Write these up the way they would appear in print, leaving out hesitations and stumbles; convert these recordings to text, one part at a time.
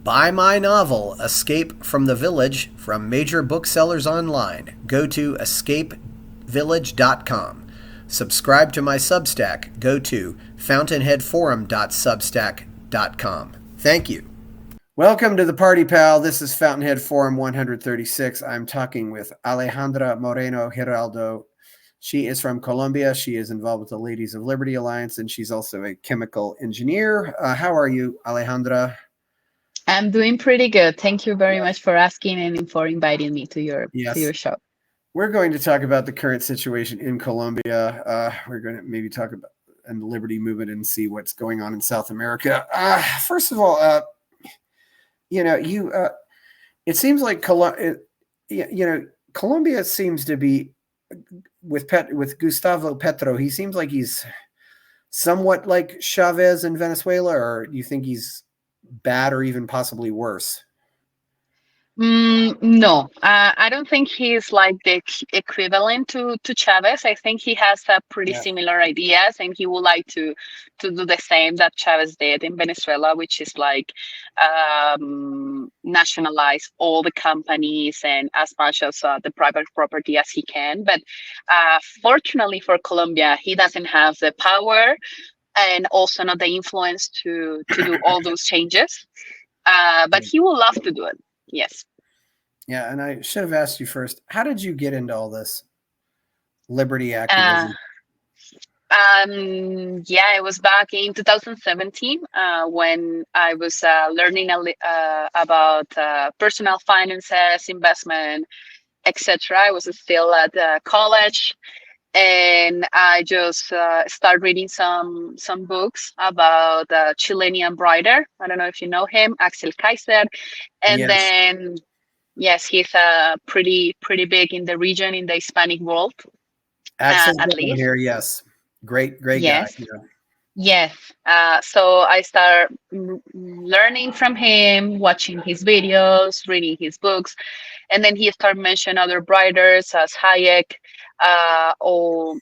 Buy my novel, Escape from the Village, from major booksellers online. Go to escapevillage.com. Subscribe to my Substack. Go to fountainheadforum.substack.com. Thank you. Welcome to the Party Pal. This is Fountainhead Forum 136. I'm talking with Alejandra Moreno Giraldo. She is from Colombia. She is involved with the Ladies of Liberty Alliance, and she's also a chemical engineer. How are you, Alejandra? I'm doing pretty good. Thank you very much for asking and for inviting me to your show. We're going to talk about the current situation in Colombia. We're going to maybe talk about and the Liberty Movement and see what's going on in South America. First of all, it seems like Colombia seems to be with Gustavo Petro. He seems like he's somewhat like Chavez in Venezuela, or do you think he's bad or even possibly worse? No, I don't think he's like the equivalent to Chavez. I think he has a pretty similar ideas, and he would like to do the same that Chavez did in Venezuela, which is like nationalize all the companies and as much as the private property as he can. But fortunately for Colombia, he doesn't have the power and also not the influence to do all those changes. But he would love to do it. Yes. Yeah, and I should have asked you first, how did you get into all this liberty activism? It was back in 2017 when I was learning about personal finances, investment, etc. I was still at college, and I just started reading some books about the Chilean writer. I don't know if you know him, Axel Kaiser, and then he's pretty big in the region, in the Hispanic world. Axel's at least here, yes, great guy. Yes. So I started learning from him, watching his videos, reading his books, and then he started mentioning other writers as Hayek.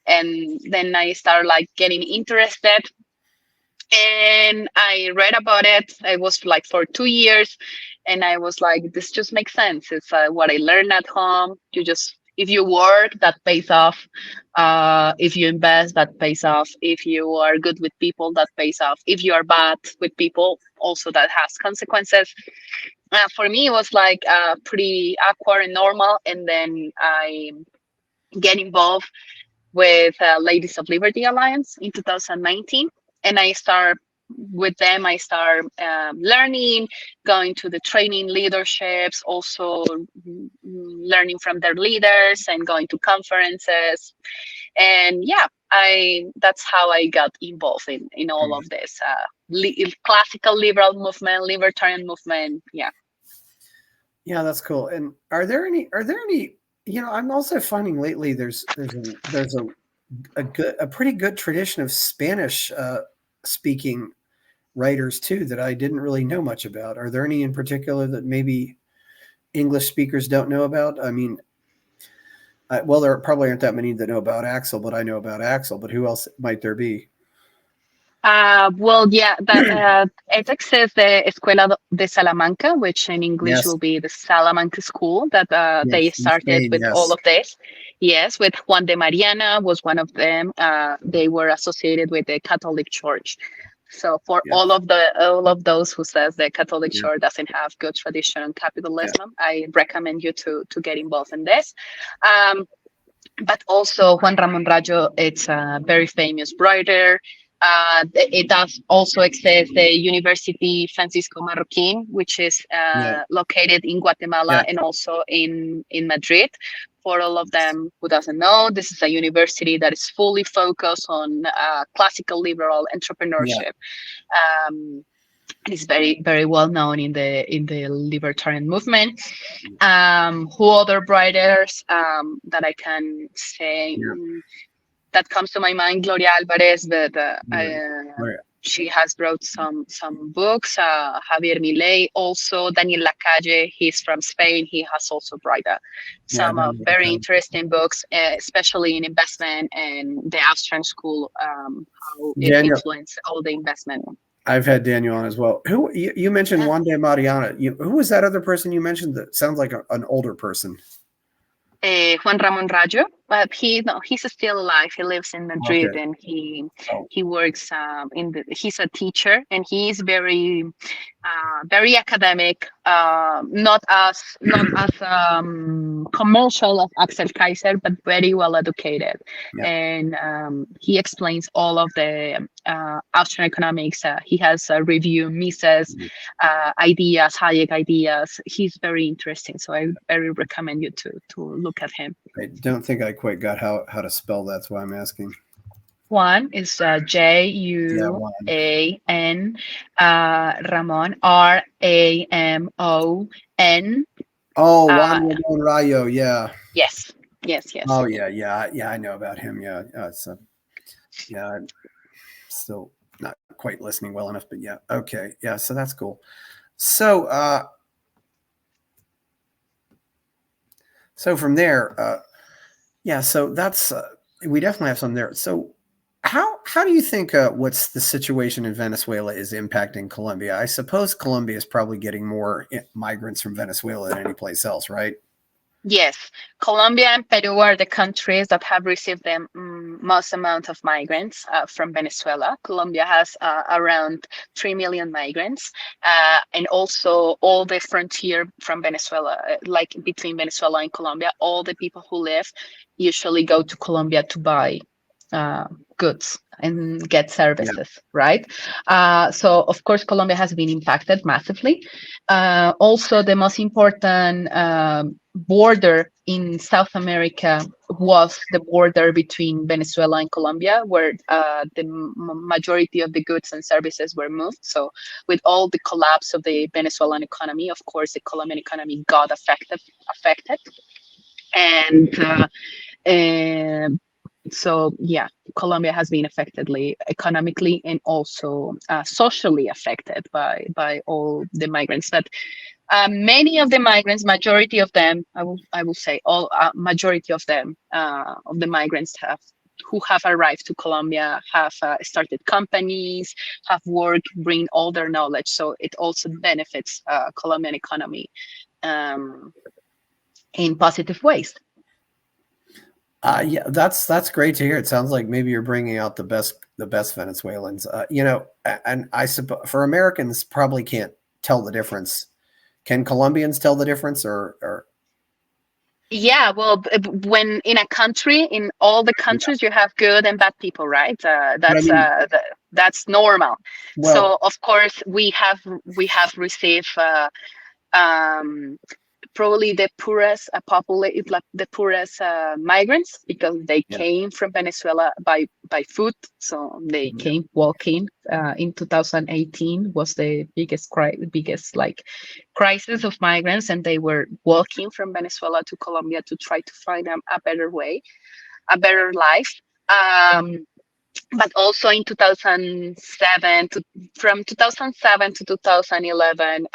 And then I started like getting interested, and I read about it. It was like for 2 years, and I was like, this just makes sense. It's what I learned at home. If you work, that pays off. If you invest, that pays off. If you are good with people, that pays off. If you are bad with people, also that has consequences. For me, it was like pretty awkward and normal. And then I get involved with Ladies of Liberty Alliance in 2019, and I start learning, going to the training leaderships, also learning from their leaders and going to conferences. And that's how I got involved in all of this classical liberal movement, libertarian movement. Yeah, that's cool. And are there any I'm also finding lately there's a pretty good tradition of Spanish speaking writers too that I didn't really know much about. Are there any in particular that maybe English speakers don't know about? I mean, there probably aren't that many that know about Axel, but I know about Axel. But who else might there be? It exists the Escuela de Salamanca, which in English will be the Salamanca School, that they started with all of this. Yes, with Juan de Mariana was one of them. They were associated with the Catholic Church. So for all of those who says the Catholic Church doesn't have good tradition on capitalism, I recommend you to get involved in this. But also Juan Ramon Rayo, it's a very famous writer. It does also exist the University Francisco Marroquin, which is located in Guatemala and also in Madrid. For all of them who doesn't know, this is a university that is fully focused on classical liberal entrepreneurship. It's very, very well known in the libertarian movement. Who other writers that I can say? That comes to my mind, Gloria Alvarez, that she has wrote some books. Javier Milei, also Daniel Lacalle, he's from Spain. He has also written some very interesting books, especially in investment and the Austrian school, how it influenced all the investment. I've had Daniel on as well. Who you mentioned Juan de Mariana? Who was that other person you mentioned that sounds like an older person? Juan Ramon Rayo, but he's still alive. He lives in Madrid, Okay. and he works he's a teacher, and he's very academic, not as commercial as Axel Kaiser, but very well educated. Yeah. And he explains all of the Austrian economics. He has review Mises ideas, Hayek ideas. He's very interesting, so I very recommend you to look at him. I don't think I quite got how to spell that. That's why I'm asking. Juan is Juan, Ramon Ramon. Oh, Juan Ramon Rayo, yeah. Yes. Oh yeah. I know about him. Yeah, I'm still not quite listening well enough, but yeah, okay, yeah. So that's cool. So, so from there, yeah. So that's we definitely have some there. So how do you think what's the situation in Venezuela is impacting Colombia? I suppose Colombia is probably getting more migrants from Venezuela than any place else, right? Yes, Colombia and Peru are the countries that have received the most amount of migrants from Venezuela. Colombia has around 3 million migrants, and also all the frontier from Venezuela, like between Venezuela and Colombia, all the people who live usually go to Colombia to buy goods and get services, right? So of course, Colombia has been impacted massively. Also, the most important border in South America was the border between Venezuela and Colombia, where the majority of the goods and services were moved. So with all the collapse of the Venezuelan economy, of course, the Colombian economy got affected. And so yeah, Colombia has been affectedly economically and also socially affected by all the migrants. But many of the migrants, majority of them, I will say, all majority of them of the migrants who have arrived to Colombia have started companies, have worked, bring all their knowledge. So it also benefits Colombian economy in positive ways. Yeah, that's great to hear. It sounds like maybe you're bringing out the best Venezuelans. And I suppose for Americans probably can't tell the difference. Can Colombians tell the difference, or? Yeah, well, when in a country, in all the countries, you have good and bad people, right? That's normal. Well, so of course we have received probably the poorest the poorest migrants, because they came from Venezuela by foot. So they came walking. In 2018 was the biggest crisis of migrants, and they were walking from Venezuela to Colombia to try to find a better way, a better life. But also in 2007, from 2007 to 2011,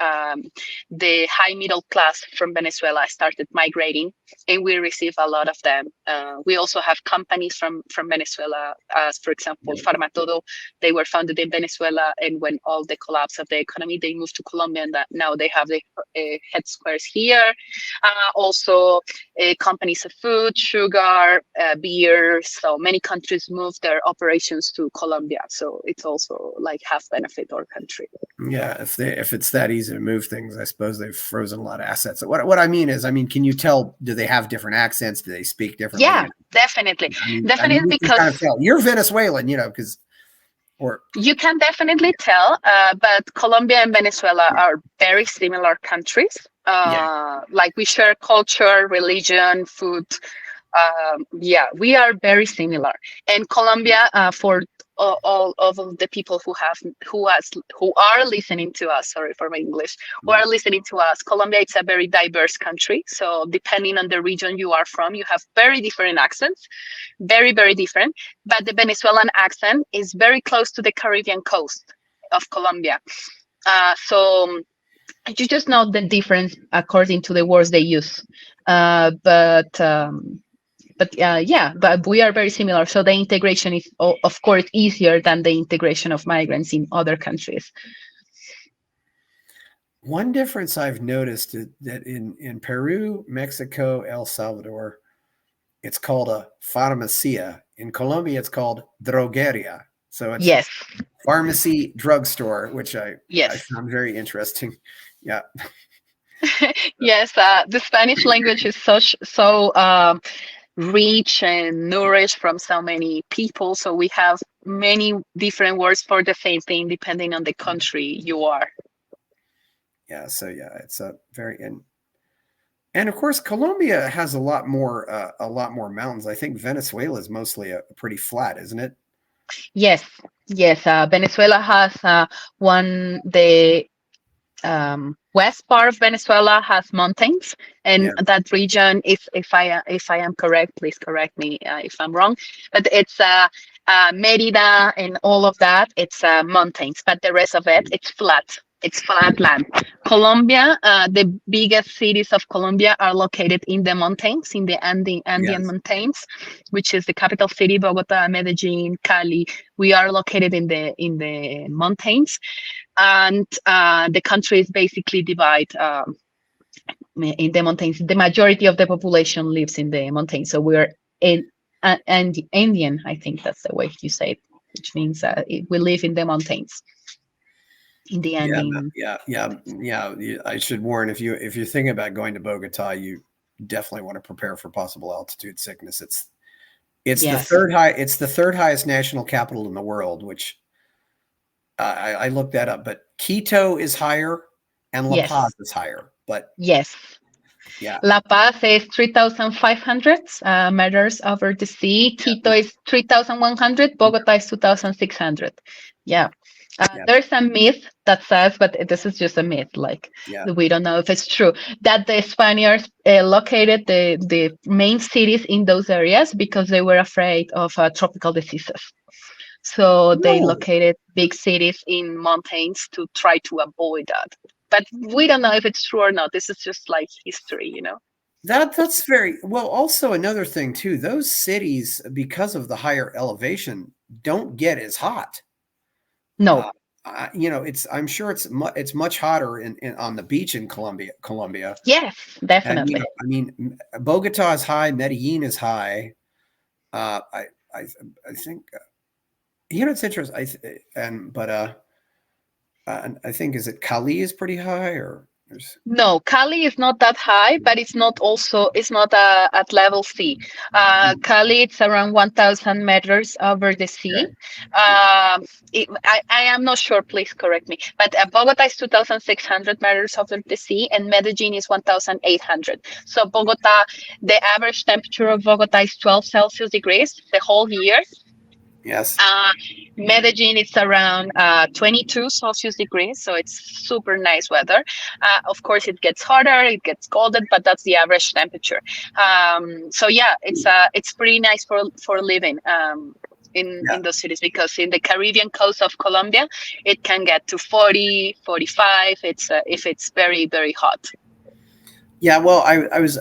the high middle class from Venezuela started migrating, and we receive a lot of them. We also have companies from Venezuela, as for example, Farmatodo. They were founded in Venezuela, and when all the collapse of the economy, they moved to Colombia, and now they have the headquarters here. Also, companies of food, sugar, beer. So many countries moved their operations to Colombia, so it's also like half benefit our country. Yeah, if it's that easy to move things, I suppose they've frozen a lot of assets. What I mean is, can you tell? Do they have different accents? Do they speak differently? Yeah, definitely, definitely, because kind of tell. You're Venezuelan, because you can definitely tell. But Colombia and Venezuela are very similar countries. Like we share culture, religion, food. We are very similar. And Colombia, for all of the people who are listening to us, sorry for my English, who are listening to us, Colombia is a very diverse country. So depending on the region you are from, you have very different accents, very, very different. But the Venezuelan accent is very close to the Caribbean coast of Colombia. So you just know the difference according to the words they use. But But yeah, but we are very similar. So the integration is, of course, easier than the integration of migrants in other countries. One difference I've noticed is that in Peru, Mexico, El Salvador, it's called a farmacia. In Colombia, it's called drogueria. So it's yes, pharmacy, drugstore, which I yes. found very interesting. Yeah. Yes, the Spanish language is so rich and nourished from so many people. So we have many different words for the same thing depending on the country you are. Yeah. So yeah, it's a very and of course Colombia has a lot more mountains. I think Venezuela is mostly a pretty flat, isn't it? Yes, yes. Venezuela has the west part of Venezuela has mountains, and Yeah. that region, if I am correct, please correct me if I'm wrong, but it's Merida and all of that. It's mountains, but the rest of it, it's flat. It's flat land. Colombia, the biggest cities of Colombia are located in the mountains, in the Andean Yes. mountains, which is the capital city, Bogota, Medellin, Cali. We are located in the mountains, and the country is basically divided in the mountains. The majority of the population lives in the mountains, so we're in and Indian. I think that's the way you say it, which means we live in the mountains, in the Yeah, Andean. yeah. I should warn, if you're thinking about going to Bogota, you definitely want to prepare for possible altitude sickness. It's the Yes, third highest national capital in the world, which I looked that up. But Quito is higher and La Paz yes, is higher. But yes. yeah, La Paz is 3,500 meters over the sea. Quito yeah, is 3,100. Bogota is 2,600. Yeah. yeah, There's a myth that says, but this is just a myth, like yeah. we don't know if it's true, that the Spaniards located the main cities in those areas because they were afraid of tropical diseases. So they No, located big cities in mountains to try to avoid that. But we don't know if it's true or not. This is just like history. that's very well. Also, another thing too, those cities, because of the higher elevation, don't get as hot. No. I'm sure it's much hotter on the beach in Colombia. Yes, And definitely. I mean, Bogota is high, Medellin is high. I think it's interesting. I think, is it Cali is pretty high, or there's No, Cali is not that high, but it's not at level C. Cali, it's around 1,000 meters over the sea. okay. I am not sure, please correct me, but Bogota is 2,600 meters over the sea, and Medellin is 1,800. So Bogota, the average temperature of Bogota is 12 Celsius degrees the whole year. Yes. Medellin, it's around 22 Celsius degrees, so it's super nice weather. Of course, it gets hotter, it gets colder, but that's the average temperature. So yeah, it's pretty nice for living Yeah. in those cities, because in the Caribbean coast of Colombia, it can get to 40, 45. If it's very, very hot. Yeah. Well, I was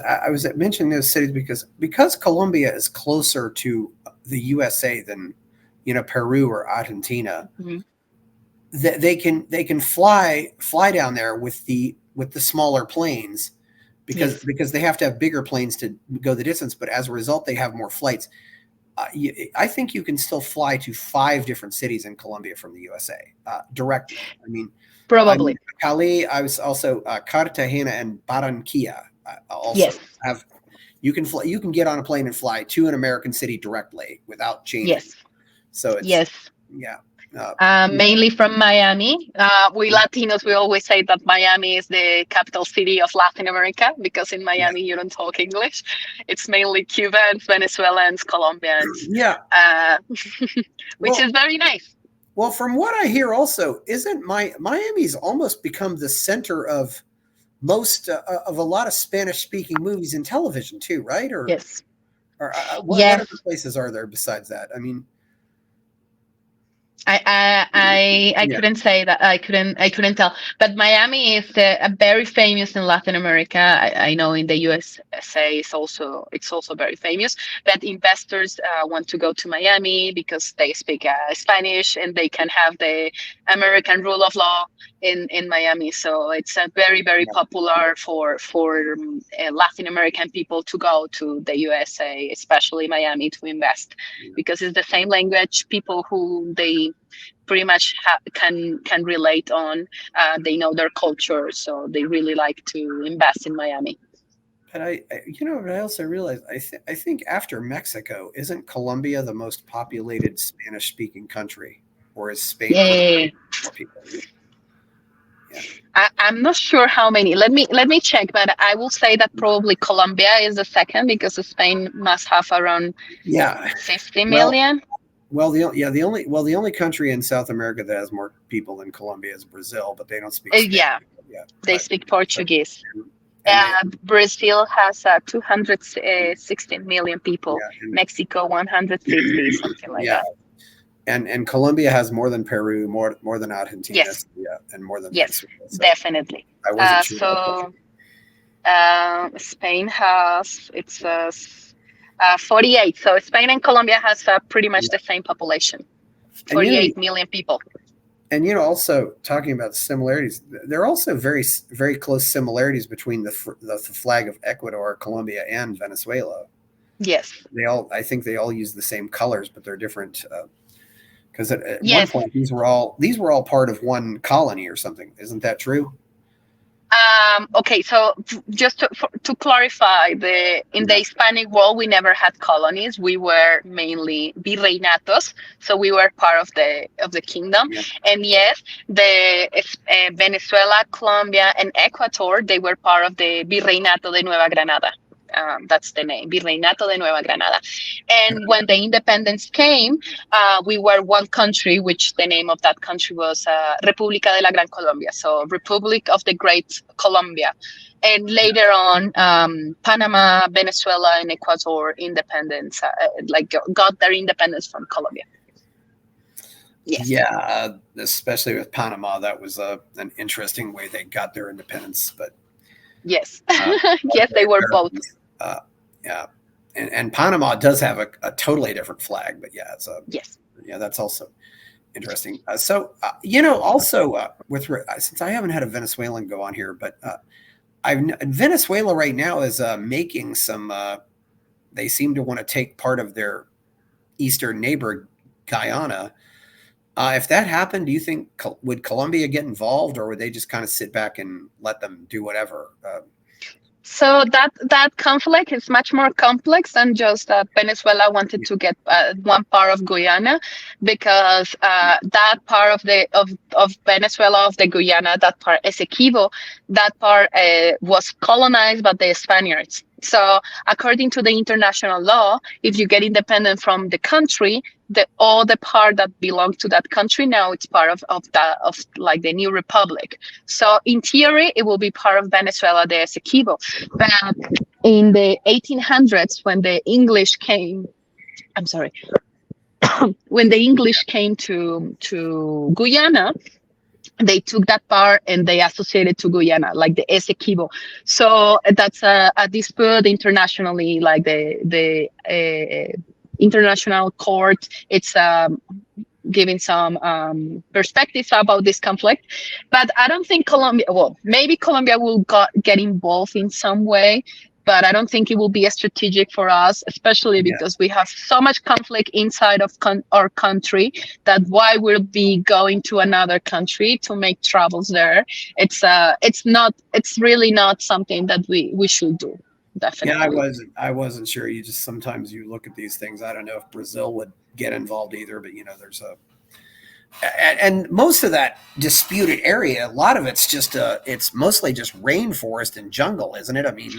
mentioning those cities because Colombia is closer to the USA than Peru or Argentina. Mm-hmm. They can fly down there with the smaller planes because Yes. they have to have bigger planes to go the distance. But as a result, they have more flights. I think you can still fly to 5 different cities in Colombia from the USA directly. I mean, Probably. Cali. I was also Cartagena and Barranquilla. Also Yes. have you can fly. You can get on a plane and fly to an American city directly without changing. Yes. So it's Yes. yeah. Mainly from Miami. We Latinos, we always say that Miami is the capital city of Latin America, because in Miami you don't talk English. It's mainly Cubans, Venezuelans, Colombians, Yeah. which is very nice. Well, from what I hear, also, isn't Miami's almost become the center of most of a lot of Spanish-speaking movies and television too, right? Yes. What other places are there besides that? I mean, I couldn't say that. I couldn't tell. But Miami is very famous in Latin America. I know in the USA it's also very famous. But investors want to go to Miami because they speak Spanish and they can have the American rule of law in Miami. So it's very popular for Latin American people to go to the USA, especially Miami, to invest because it's the same language. People who they pretty much can relate on. They know their culture, so they really like to invest in Miami. But I also realized I think after Mexico, isn't Colombia the most populated Spanish-speaking country, or is Spain more people? Yeah. I'm not sure how many. Let me check, but I will say that probably Colombia is the second because Spain must have around 50 million. Well, the only country in South America that has more people than Colombia is Brazil, but they don't speak Spanish. They speak Portuguese. Brazil has 216 million people. Mexico 150, something like that. And Colombia has more than Peru, more than Argentina, yes, and more than Venezuela. So definitely. I wasn't sure. So Spain has 48. So Spain and Colombia has pretty much the same population, 48 million people. And also talking about similarities, there are also very close similarities between the flag of Ecuador, Colombia, and Venezuela. Yes, I think they all use the same colors, but they're different. Because at one point these were all part of one colony or something. Isn't that true? Okay, so just to clarify, in the Hispanic world, we never had colonies. We were mainly virreinatos, so we were part of the kingdom. Yeah. And yes, the Venezuela, Colombia, and Ecuador, they were part of the Virreinato de Nueva Granada. That's the name, Virreinato de Nueva Granada. And when the independence came, we were one country, which the name of that country was República de la Gran Colombia, so Republic of the Great Colombia. And later on, Panama, Venezuela, and Ecuador independence, got their independence from Colombia. Yes. Yeah, especially with Panama, that was an interesting way they got their independence. But yes, yes, they were both. Yeah, and Panama does have a totally different flag, but yeah, that's also interesting. Also since I haven't had a Venezuelan go on here, but Venezuela right now is making some. They seem to want to take part of their eastern neighbor, Guyana. If that happened, do you think would Colombia get involved, or would they just kind of sit back and let them do whatever? So that conflict is much more complex than just that Venezuela wanted to get one part of Guyana, because that part of Venezuela, of the Guyana, that part Essequibo, that part was colonized by the Spaniards. So according to the international law, if you get independent from the country, all the part that belonged to that country, now it's part of the new republic. So in theory, it will be part of Venezuela, the Essequibo. But in the 1800s, when the English came, when the English came to Guyana, they took that part and they associated to Guyana, like the Essequibo. So that's a dispute internationally, like the international court. It's giving some perspectives about this conflict. But I don't think maybe Colombia will get involved in some way, but I don't think it will be a strategic for us, especially because we have so much conflict inside of our country that why we'll be going to another country to make travels there. It's really not something that we should do. Definitely. Yeah, I wasn't sure. Sometimes you look at these things. I don't know if Brazil would get involved either, but there's and most of that disputed area, a lot of it's mostly just rainforest and jungle, isn't it? I mean,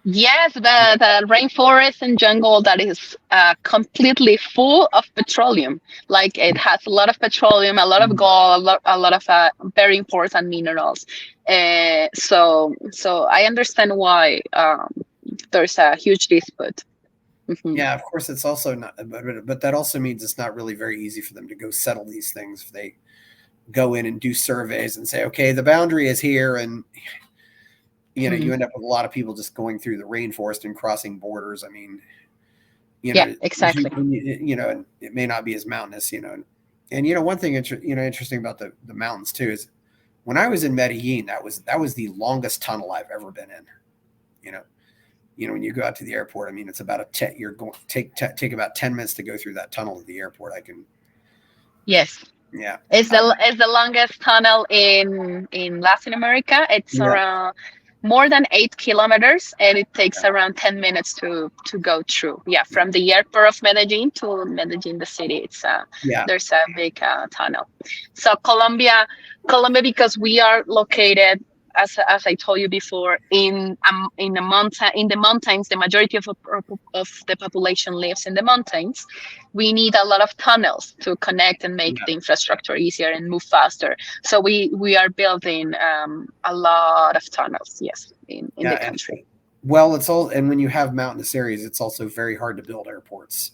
yes, the rainforest and jungle that is completely full of petroleum. Like it has a lot of petroleum, a lot of gold, a lot of very important minerals. So I understand why there's a huge dispute. Mm-hmm. Yeah, of course, it's also not, but that also means it's not really very easy for them to go settle these things. If they go in and do surveys and say, okay, the boundary is here, and you end up with a lot of people just going through the rainforest and crossing borders. I mean, yeah, exactly. It may not be as mountainous, and one thing interesting about the mountains too is when I was in Medellin, that was the longest tunnel I've ever been in. When you go out to the airport, I mean, it's about you're going to take about 10 minutes to go through that tunnel at the airport. Yes. Yeah. It's the longest tunnel in Latin America. It's around more than 8 kilometers, and it takes around 10 minutes to go through. Yeah, from the airport of Medellin to Medellin, the city. There's a big tunnel. So Colombia, because we are located, as I told you before, in the mountains. The majority of the population lives in the mountains. We need a lot of tunnels to connect and make the infrastructure easier and move faster. So we are building a lot of tunnels, yes, in the country. And when you have mountainous areas, it's also very hard to build airports.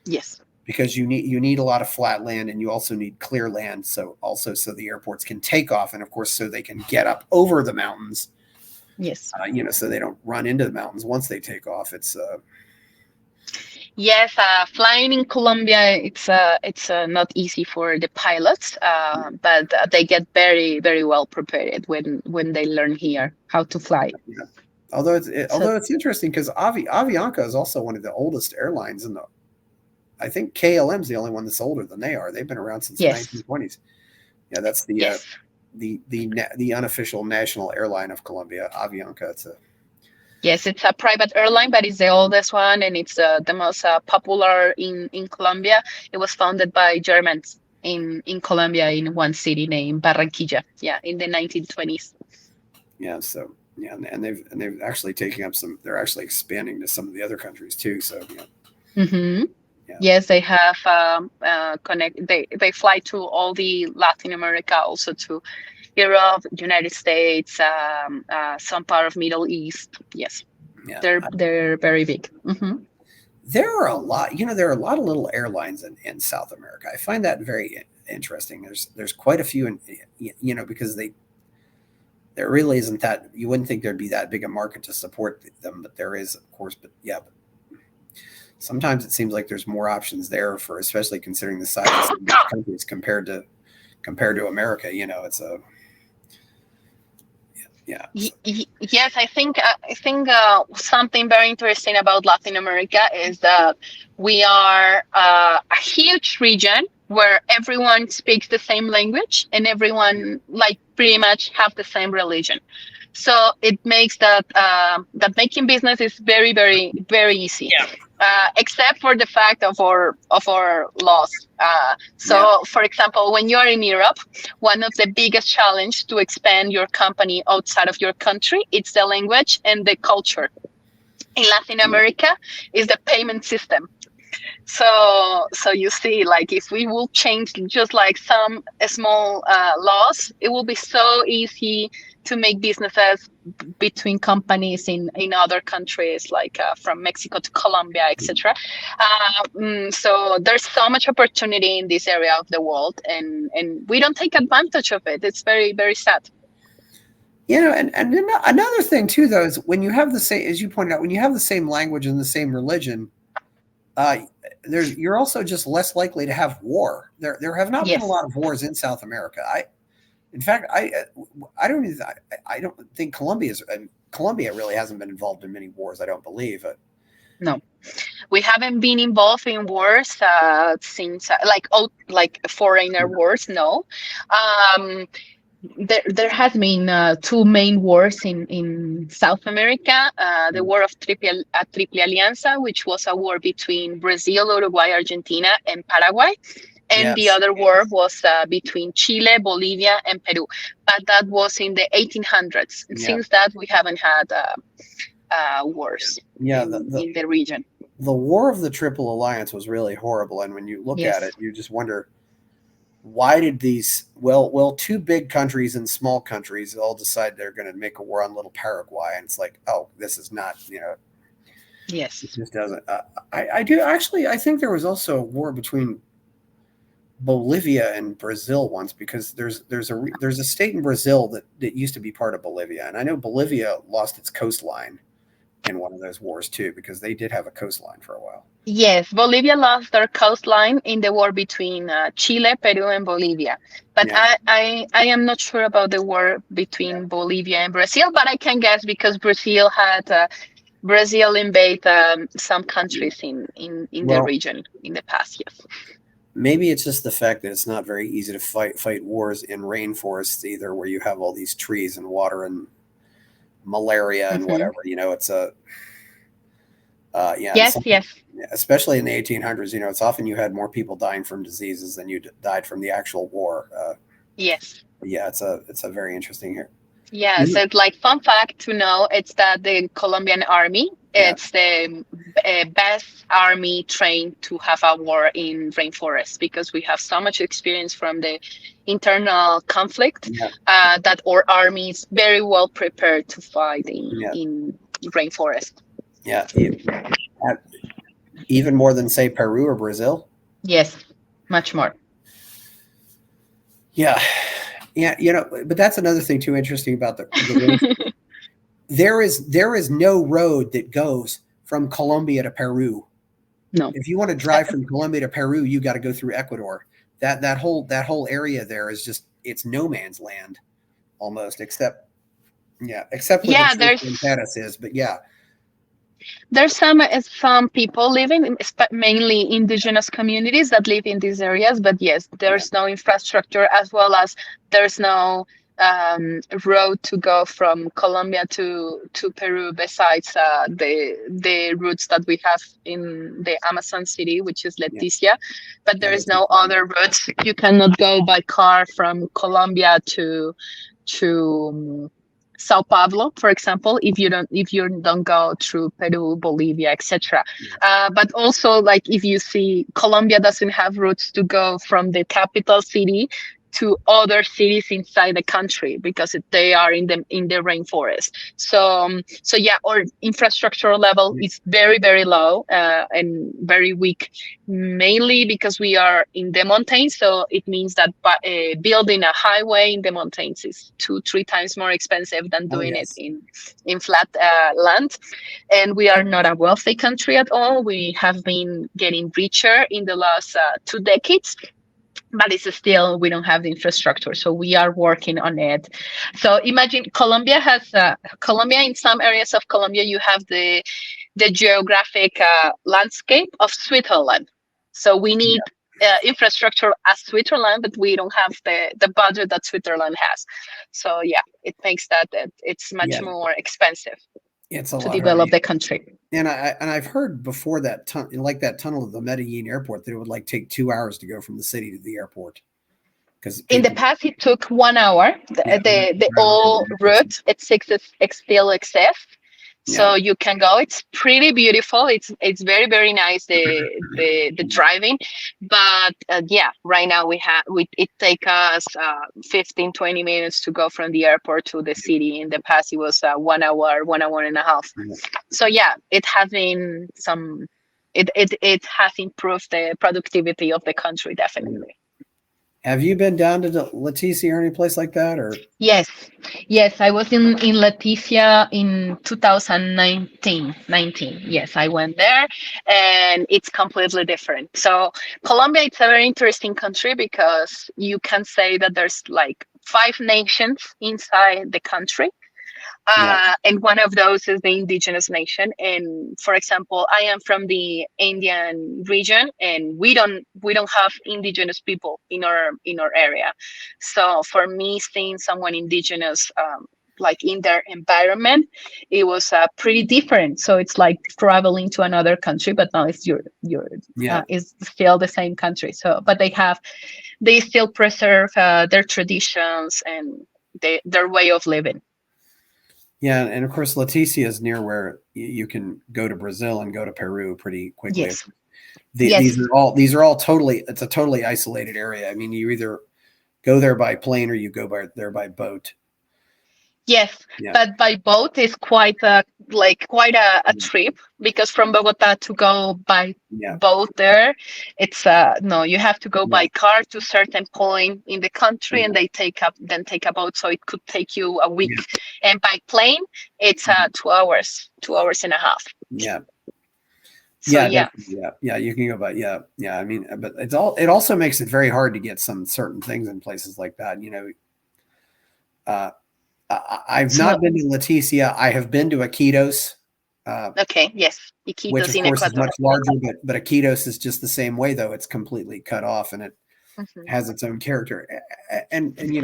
Yes. Because you need a lot of flat land, and you also need clear land. So the airports can take off, and of course, so they can get up over the mountains. Yes. So they don't run into the mountains once they take off. It's Yes, flying in Colombia, it's not easy for the pilots, but they get very, very well prepared when they learn here how to fly. Yeah. Although it's interesting because Avianca is also one of the oldest airlines in the. I think KLM is the only one that's older than they are. They've been around since the 1920s. Yeah, that's the unofficial national airline of Colombia, Avianca. Yes, it's a private airline, but it's the oldest one, and it's the most popular in Colombia. It was founded by Germans in Colombia in one city named Barranquilla. Yeah, in the 1920s. Yeah, so and they've actually taken up some. They're actually expanding to some of the other countries too. So Mm-hmm. Yeah. Yes, they have They fly to all the Latin America, also to Europe, United States, some part of Middle East. Yes, they're very big. Mm-hmm. There are a lot. There are a lot of little airlines in South America. I find that very interesting. There's quite a few, because there really isn't that. You wouldn't think there'd be that big a market to support them, but there is, of course. But sometimes it seems like there's more options there especially considering the size of some countries compared to America. It's a Yes, I think something very interesting about Latin America is that we are a huge region where everyone speaks the same language and everyone pretty much have the same religion. So it makes that making business is very, very, very easy. Except for the fact of our laws. For example, when you are in Europe, one of the biggest challenges to expand your company outside of your country, it's the language and the culture. In Latin America, is the payment system. So you see, if we will change just some small laws, it will be so easy to make businesses between companies in other countries, from Mexico to Colombia, etc. So there's so much opportunity in this area of the world, and we don't take advantage of it. It's very, very sad. And another thing too, though, is when you have the same, as you pointed out, when you have the same language and the same religion, you're also just less likely to have war. There have not been a lot of wars in South America. In fact, I don't think Colombia really hasn't been involved in many wars. I don't believe. No, we haven't been involved in wars since foreigner wars. No. There has been two main wars in South America. The War of Triple Alianza, which was a war between Brazil, Uruguay, Argentina, and Paraguay. And the other war was between Chile, Bolivia, and Peru. But that was in the 1800s. And since that, we haven't had wars in the region. The War of the Triple Alliance was really horrible. And when you look at it, you just wonder, why did these two big countries and small countries all decide they're going to make a war on little Paraguay? And it's like, oh, this is not, Yes. It just doesn't. I do actually. I think there was also a war between Bolivia and Brazil once, because there's a state in Brazil that used to be part of Bolivia, and I know Bolivia lost its coastline in one of those wars too, because they did have a coastline for a while. Yes, Bolivia lost their coastline in the war between Chile, Peru, and Bolivia. But I am not sure about the war between Bolivia and Brazil, but I can guess because Brazil had Brazil invade some countries in the region in the past. Yes. Maybe it's just the fact that it's not very easy to fight wars in rainforests either, where you have all these trees and water and malaria and whatever. It's a yes. Especially in the 1800s, it's often you had more people dying from diseases than you died from the actual war. Yes. Yeah, it's a very interesting here. Yeah, so it's like fun fact to know, it's that the Colombian army, it's the best army trained to have a war in rainforest, because we have so much experience from the internal conflict that our army is very well prepared to fight in rainforest. Yeah, even more than, say, Peru or Brazil. Yes, much more. Yeah, but that's another thing too interesting about the there is no road that goes from Colombia to Peru. No. If you want to drive from Colombia to Peru, you got to go through Ecuador. That whole area there is just, it's no man's land almost, except where the Pettis is, but there's some people living, mainly indigenous communities that live in these areas, but yes, there's no infrastructure, as well as there's no road to go from Colombia to Peru, besides the routes that we have in the Amazon city, which is Leticia. But there is no other routes. You cannot go by car from Colombia to Sao Paulo, for example, if you don't go through Peru, Bolivia, etc. But also, like, if you see, Colombia doesn't have routes to go from the capital city to other cities inside the country, because they are in the rainforest. So our infrastructural level is very, very low and very weak, mainly because we are in the mountains. So it means that building a highway in the mountains is 2-3 times more expensive than doing it in flat land. And we are not a wealthy country at all. We have been getting richer in the last 2 decades. But it's still, we don't have the infrastructure, so we are working on it. So imagine Colombia has in some areas of Colombia, you have the geographic landscape of Switzerland. So we need infrastructure as Switzerland, but we don't have the budget that Switzerland has. So it makes that it's much more expensive. It's a to lot develop the country. And I've heard before that that tunnel of the Medellin airport, that it would take 2 hours to go from the city to the airport. Because in the past it took 1 hour. The old route it still exists, so you can go. It's pretty beautiful. It's very, very nice, the driving, but right now it take us 15-20 minutes to go from the airport to the city. In the past it was 1 hour and a half. So it has been it has improved the productivity of the country, definitely. Have you been down to Leticia or any place like that? Or yes, I was in Leticia in 2019. Yes, I went there, and it's completely different. So Colombia, it's a very interesting country, because you can say that there's 5 nations inside the country. And one of those is the indigenous nation. And for example, I am from the Andean region, and we don't have indigenous people in our area. So for me, seeing someone indigenous in their environment, it was pretty different. So it's like traveling to another country, but now it's it's still the same country. So but they still preserve their traditions and their way of living. Yeah, and of course, Leticia is near where you can go to Brazil and go to Peru pretty quickly. Yes. These are all totally. It's a totally isolated area. I mean, you either go there by plane or you go there by boat. Yes, but by boat is quite a trip, because from Bogota to go by boat there, it's no, you have to go by car to a certain point in the country, and they take a boat, so it could take you a week, and by plane it's 2 hours and a half. So, you can go by I mean, but it also makes it very hard to get some certain things in places like that, I've not been to Leticia. I have been to Iquitos. Okay, yes. Iquitos, which of course is much larger, but Iquitos is just the same way, though. It's completely cut off, and it has its own character. And they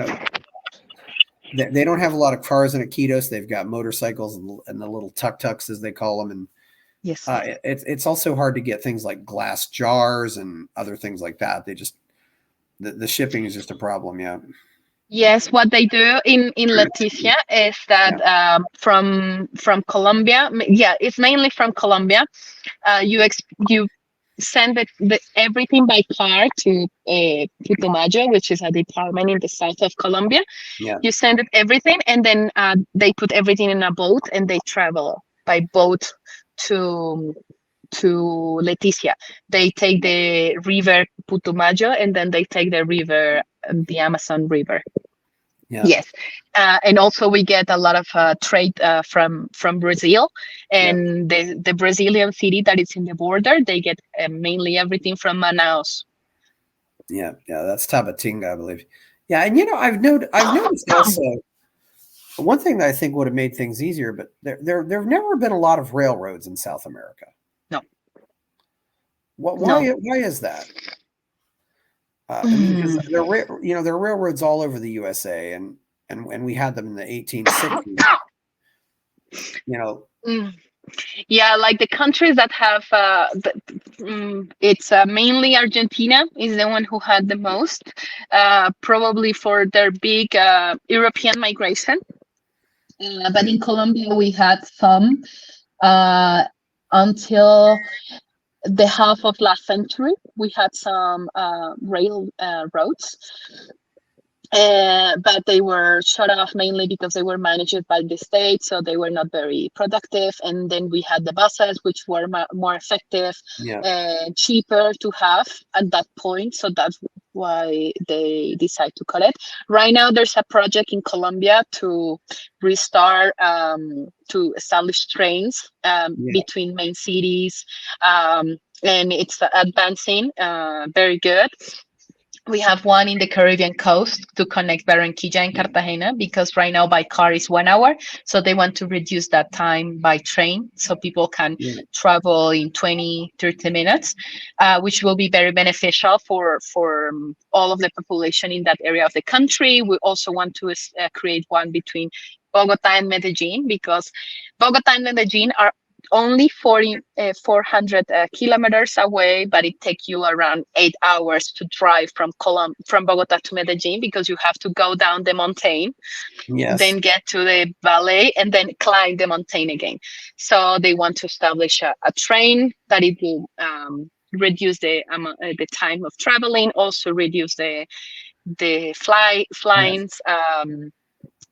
don't have a lot of cars in Iquitos. They've got motorcycles and the little tuk-tuks, as they call them. And yes, it's also hard to get things like glass jars and other things like that. They just the shipping is just a problem. Yeah. Yes, what they do in Leticia is that from Colombia, it's mainly from Colombia. You send everything by car to Putumayo, which is a department in the south of Colombia. Yeah. You send it everything, and then they put everything in a boat, and they travel by boat to Leticia. They take the river Putumayo, and then they take the river, the Amazon River. Yeah. Yes, and also we get a lot of trade from Brazil, and the Brazilian city that is in the border, they get mainly everything from Manaus. Yeah, that's Tabatinga, I believe. Yeah, and I've noticed also one thing that I think would have made things easier, but there've never been a lot of railroads in South America. No. Why is that? Because there are railroads all over the USA, and we had them in the 1860s. Yeah, like the countries that have it's mainly Argentina is the one who had the most, probably for their big European migration. But in Colombia we had some until the half of last century. We had some rail roads, but they were shut off mainly because they were managed by the state, so they were not very productive. And then we had the buses, which were more effective and cheaper to have at that point. So that's why they decide to cut it. Right now, there's a project in Colombia to restart, to establish trains between main cities, and it's advancing very good. We have one in the Caribbean coast to connect Barranquilla and Cartagena, because right now by car is 1 hour. So they want to reduce that time by train, so people can travel in 20, 30 minutes, which will be very beneficial for all of the population in that area of the country. We also want to create one between Bogota and Medellin, because Bogota and Medellin are only 400 kilometers away, but it takes you around 8 hours to drive from Bogota to Medellin, because you have to go down the mountain, then get to the valley, and then climb the mountain again. So they want to establish a train that it will reduce the time of traveling, also reduce the flyings.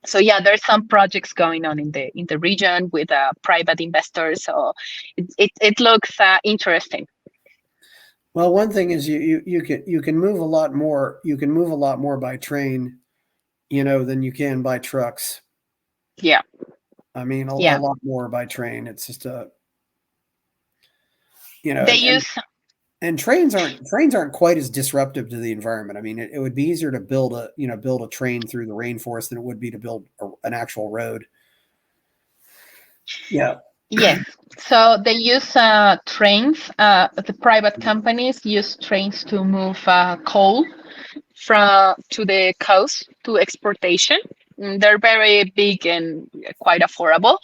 So there's some projects going on in the region with private investors. So it looks interesting. Well, one thing is you can move a lot more. You can move a lot more by train, than you can by trucks. Yeah. I mean, a lot more by train. It's just and trains aren't quite as disruptive to the environment. I mean, it would be easier to build a train through the rainforest than it would be to build an actual road. Yeah. Yes. So they use trains. The private companies use trains to move coal to the coast to exportation. They're very big and quite affordable.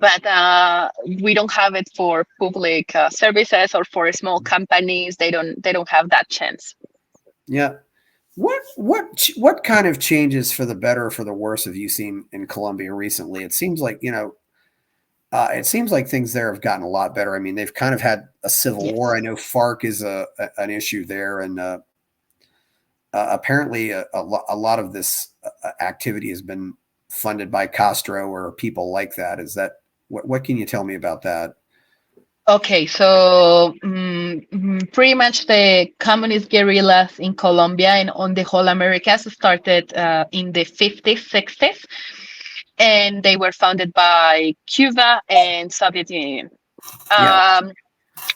But we don't have it for public services or for small companies. They don't have that chance. Yeah. What kind of changes for the better or for the worse have you seen in Colombia recently? It seems like things there have gotten a lot better. I mean, they've kind of had a civil war. I know FARC is an issue there, and apparently a lot of this activity has been funded by Castro or people like that. Is that what can you tell me about that? Okay, so pretty much the communist guerrillas in Colombia and on the whole Americas started in the 50s, 60s, and they were founded by Cuba and Soviet Union. Yeah.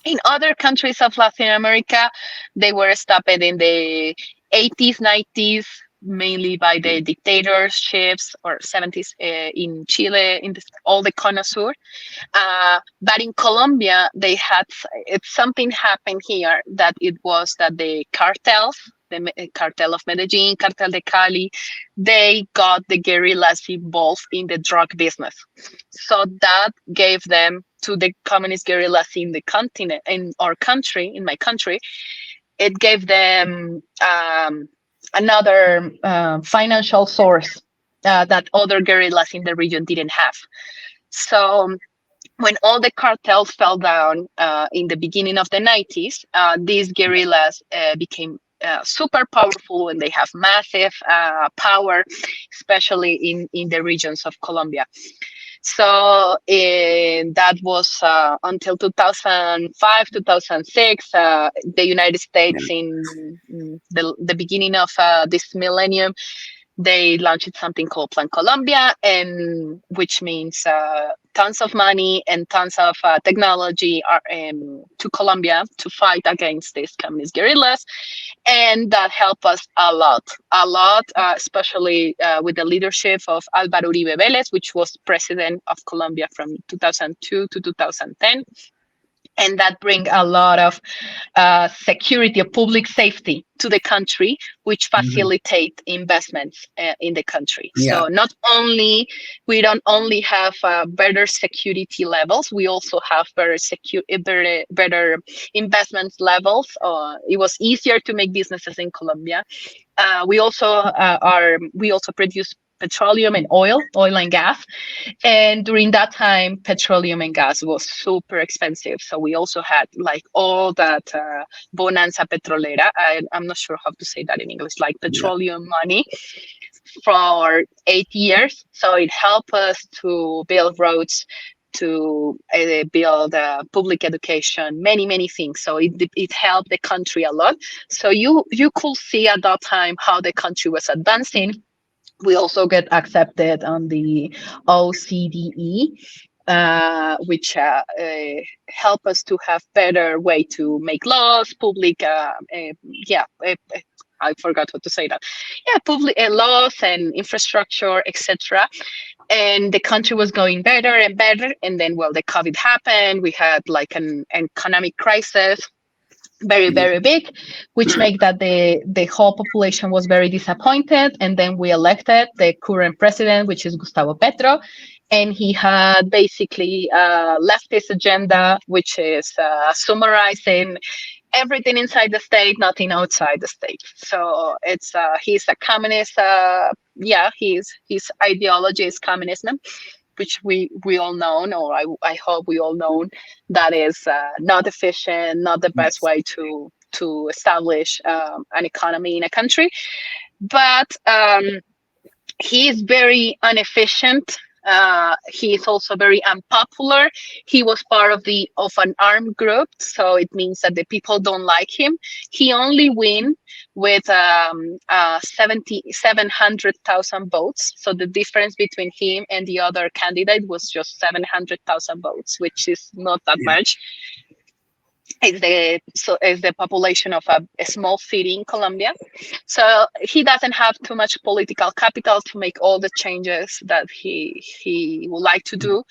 In other countries of Latin America, they were established in the 80s, 90s, mainly by the dictatorships, or 70s in Chile, in all the Cono Sur. But in Colombia, they had something happened here that it was that the cartels, the cartel of Medellin, cartel de Cali, they got the guerrillas involved in the drug business. So that gave them to the communist guerrillas in the continent, in our country, in my country, it gave them another financial source that other guerrillas in the region didn't have. So when all the cartels fell down in the beginning of the 90s, these guerrillas became super powerful and they have massive power, especially in the regions of Colombia. So that was until 2005, 2006, the United States in the beginning of this millennium, they launched something called Plan Colombia, and which means tons of money and tons of technology are, to Colombia to fight against these communist guerrillas, and that helped us a lot, especially with the leadership of Álvaro Uribe Vélez, which was president of Colombia from 2002 to 2010. And that bring a lot of security, of public safety to the country, which facilitate investments in the country. Yeah. So not only, we don't only have better security levels, we also have better investment levels. It was easier to make businesses in Colombia. We also produce petroleum and oil and gas. And during that time, petroleum and gas was super expensive. So we also had like all that bonanza petrolera. I'm not sure how to say that in English, like petroleum money for 8 years. So it helped us to build roads, to build public education, many things. So it helped the country a lot. So you could see at that time how the country was advancing. We also get accepted on the OCDE, which help us to have better way to make laws, public, I forgot how to say that. Yeah, public laws and infrastructure, etc. And the country was going better and better. And then, well, the COVID happened. We had like an economic crisis, very big, which made that the whole population was very disappointed. And then we elected the current president, which is Gustavo Petro, and he had basically leftist agenda, which is summarizing everything inside the state, nothing outside the state. So it's he's a communist. His ideology is communism, which we all know, or I hope we all know, that is not efficient, not the best way to establish an economy in a country. But he is very inefficient. He is also very unpopular. He was part of an armed group, so it means that the people don't like him. He only win with 700,000 votes. So the difference between him and the other candidate was just 700,000 votes, which is not that much. Is the population of a small city in Colombia. So he doesn't have too much political capital to make all the changes that he would like to do.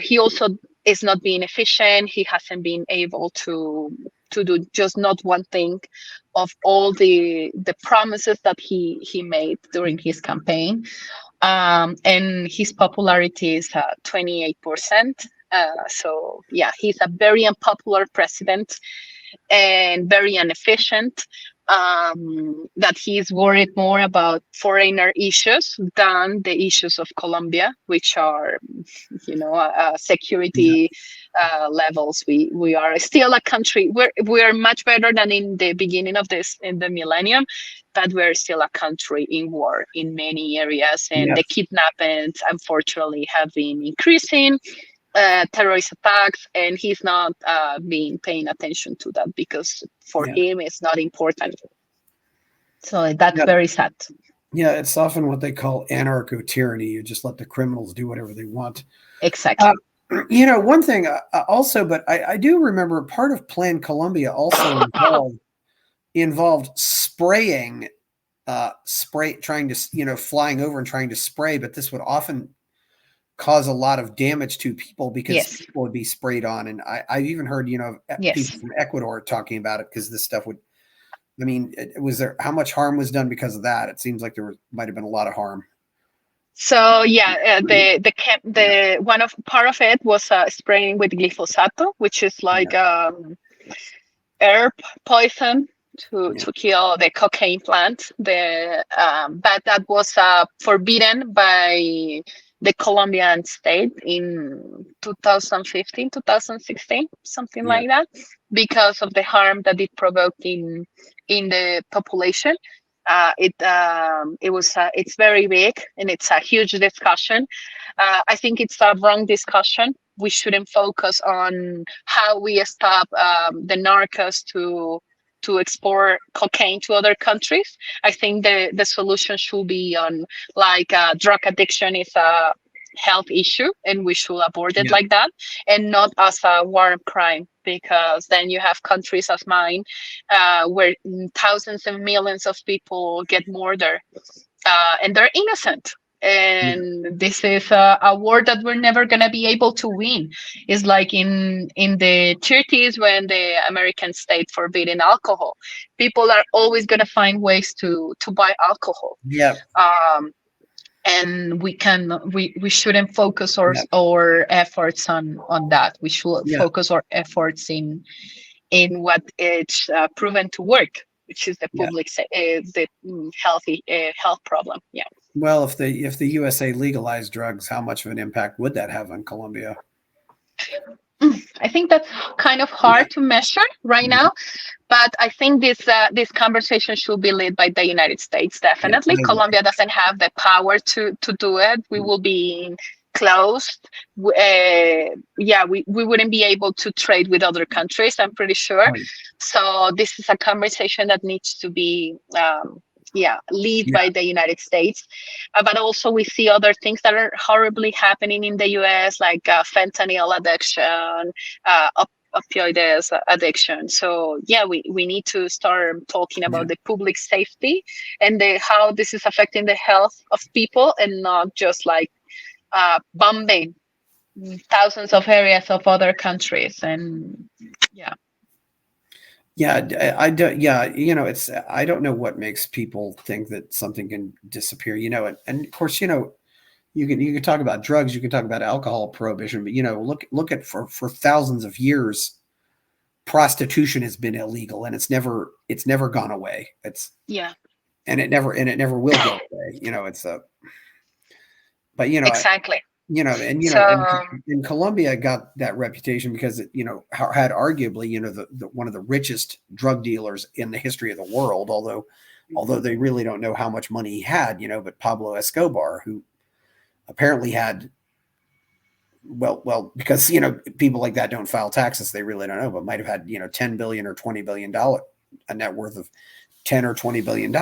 He also is not being efficient. He hasn't been able to do just not one thing of all the promises that he made during his campaign. And his popularity is 28%. So yeah, he's a very unpopular president and very inefficient. That he's worried more about foreigner issues than the issues of Colombia, which are, security levels. We are still a country. We're much better than in the beginning of in the millennium, but we're still a country in war in many areas, and the kidnappings, unfortunately, have been increasing. Terrorist attacks, and he's not being paying attention to that because for him it's not important. So that's very sad. Yeah, it's often what they call anarcho-tyranny. You just let the criminals do whatever they want. Exactly. One thing also, but I do remember part of Plan Colombia also involved spraying, trying to, flying over and trying to spray, but this would often cause a lot of damage to people because people would be sprayed on. And I've even heard, people from Ecuador talking about it because this stuff would, how much harm was done because of that? It seems like there might have been a lot of harm. So the one of part of it was spraying with glyphosate, which is like herb poison to kill the cocaine plant. But that was forbidden by the Colombian state in 2015, 2016, something like that, because of the harm that it provoked in the population. It's very big, and it's a huge discussion. I think it's a wrong discussion. We shouldn't focus on how we stop the narcos to export cocaine to other countries. I think the solution should be on drug addiction is a health issue, and we should abort it like that, and not as a war crime, because then you have countries as mine where thousands and millions of people get murdered and they're innocent. And this is a war that we're never going to be able to win. It's like in the 30s when the American state forbidden alcohol. People are always going to find ways to buy alcohol. And we shouldn't focus our efforts on that. We should focus our efforts in what it's proven to work, which is the public the health problem. Well, if the USA legalized drugs, how much of an impact would that have on Colombia? I think that's kind of hard to measure right now, but I think this conversation should be led by the United States. Definitely, Colombia doesn't have the power to do it. We will be closed. We wouldn't be able to trade with other countries, I'm pretty sure. So this is a conversation that needs to be led by the United States. But also we see other things that are horribly happening in the US, like fentanyl addiction, opioids addiction. So we need to start talking about the public safety and how this is affecting the health of people, and not just bombing thousands of areas of other countries. And I don't. I don't know what makes people think that something can disappear. And of course, you can talk about drugs, you can talk about alcohol prohibition, but look at for thousands of years, prostitution has been illegal, and it's never gone away. And it never will go away. Exactly. And Colombia got that reputation because it, had arguably, one of the richest drug dealers in the history of the world, although they really don't know how much money he had, but Pablo Escobar, who apparently had, because, people like that don't file taxes, they really don't know, but might have had, $10 billion or $20 billion, a net worth of $10 or $20 billion.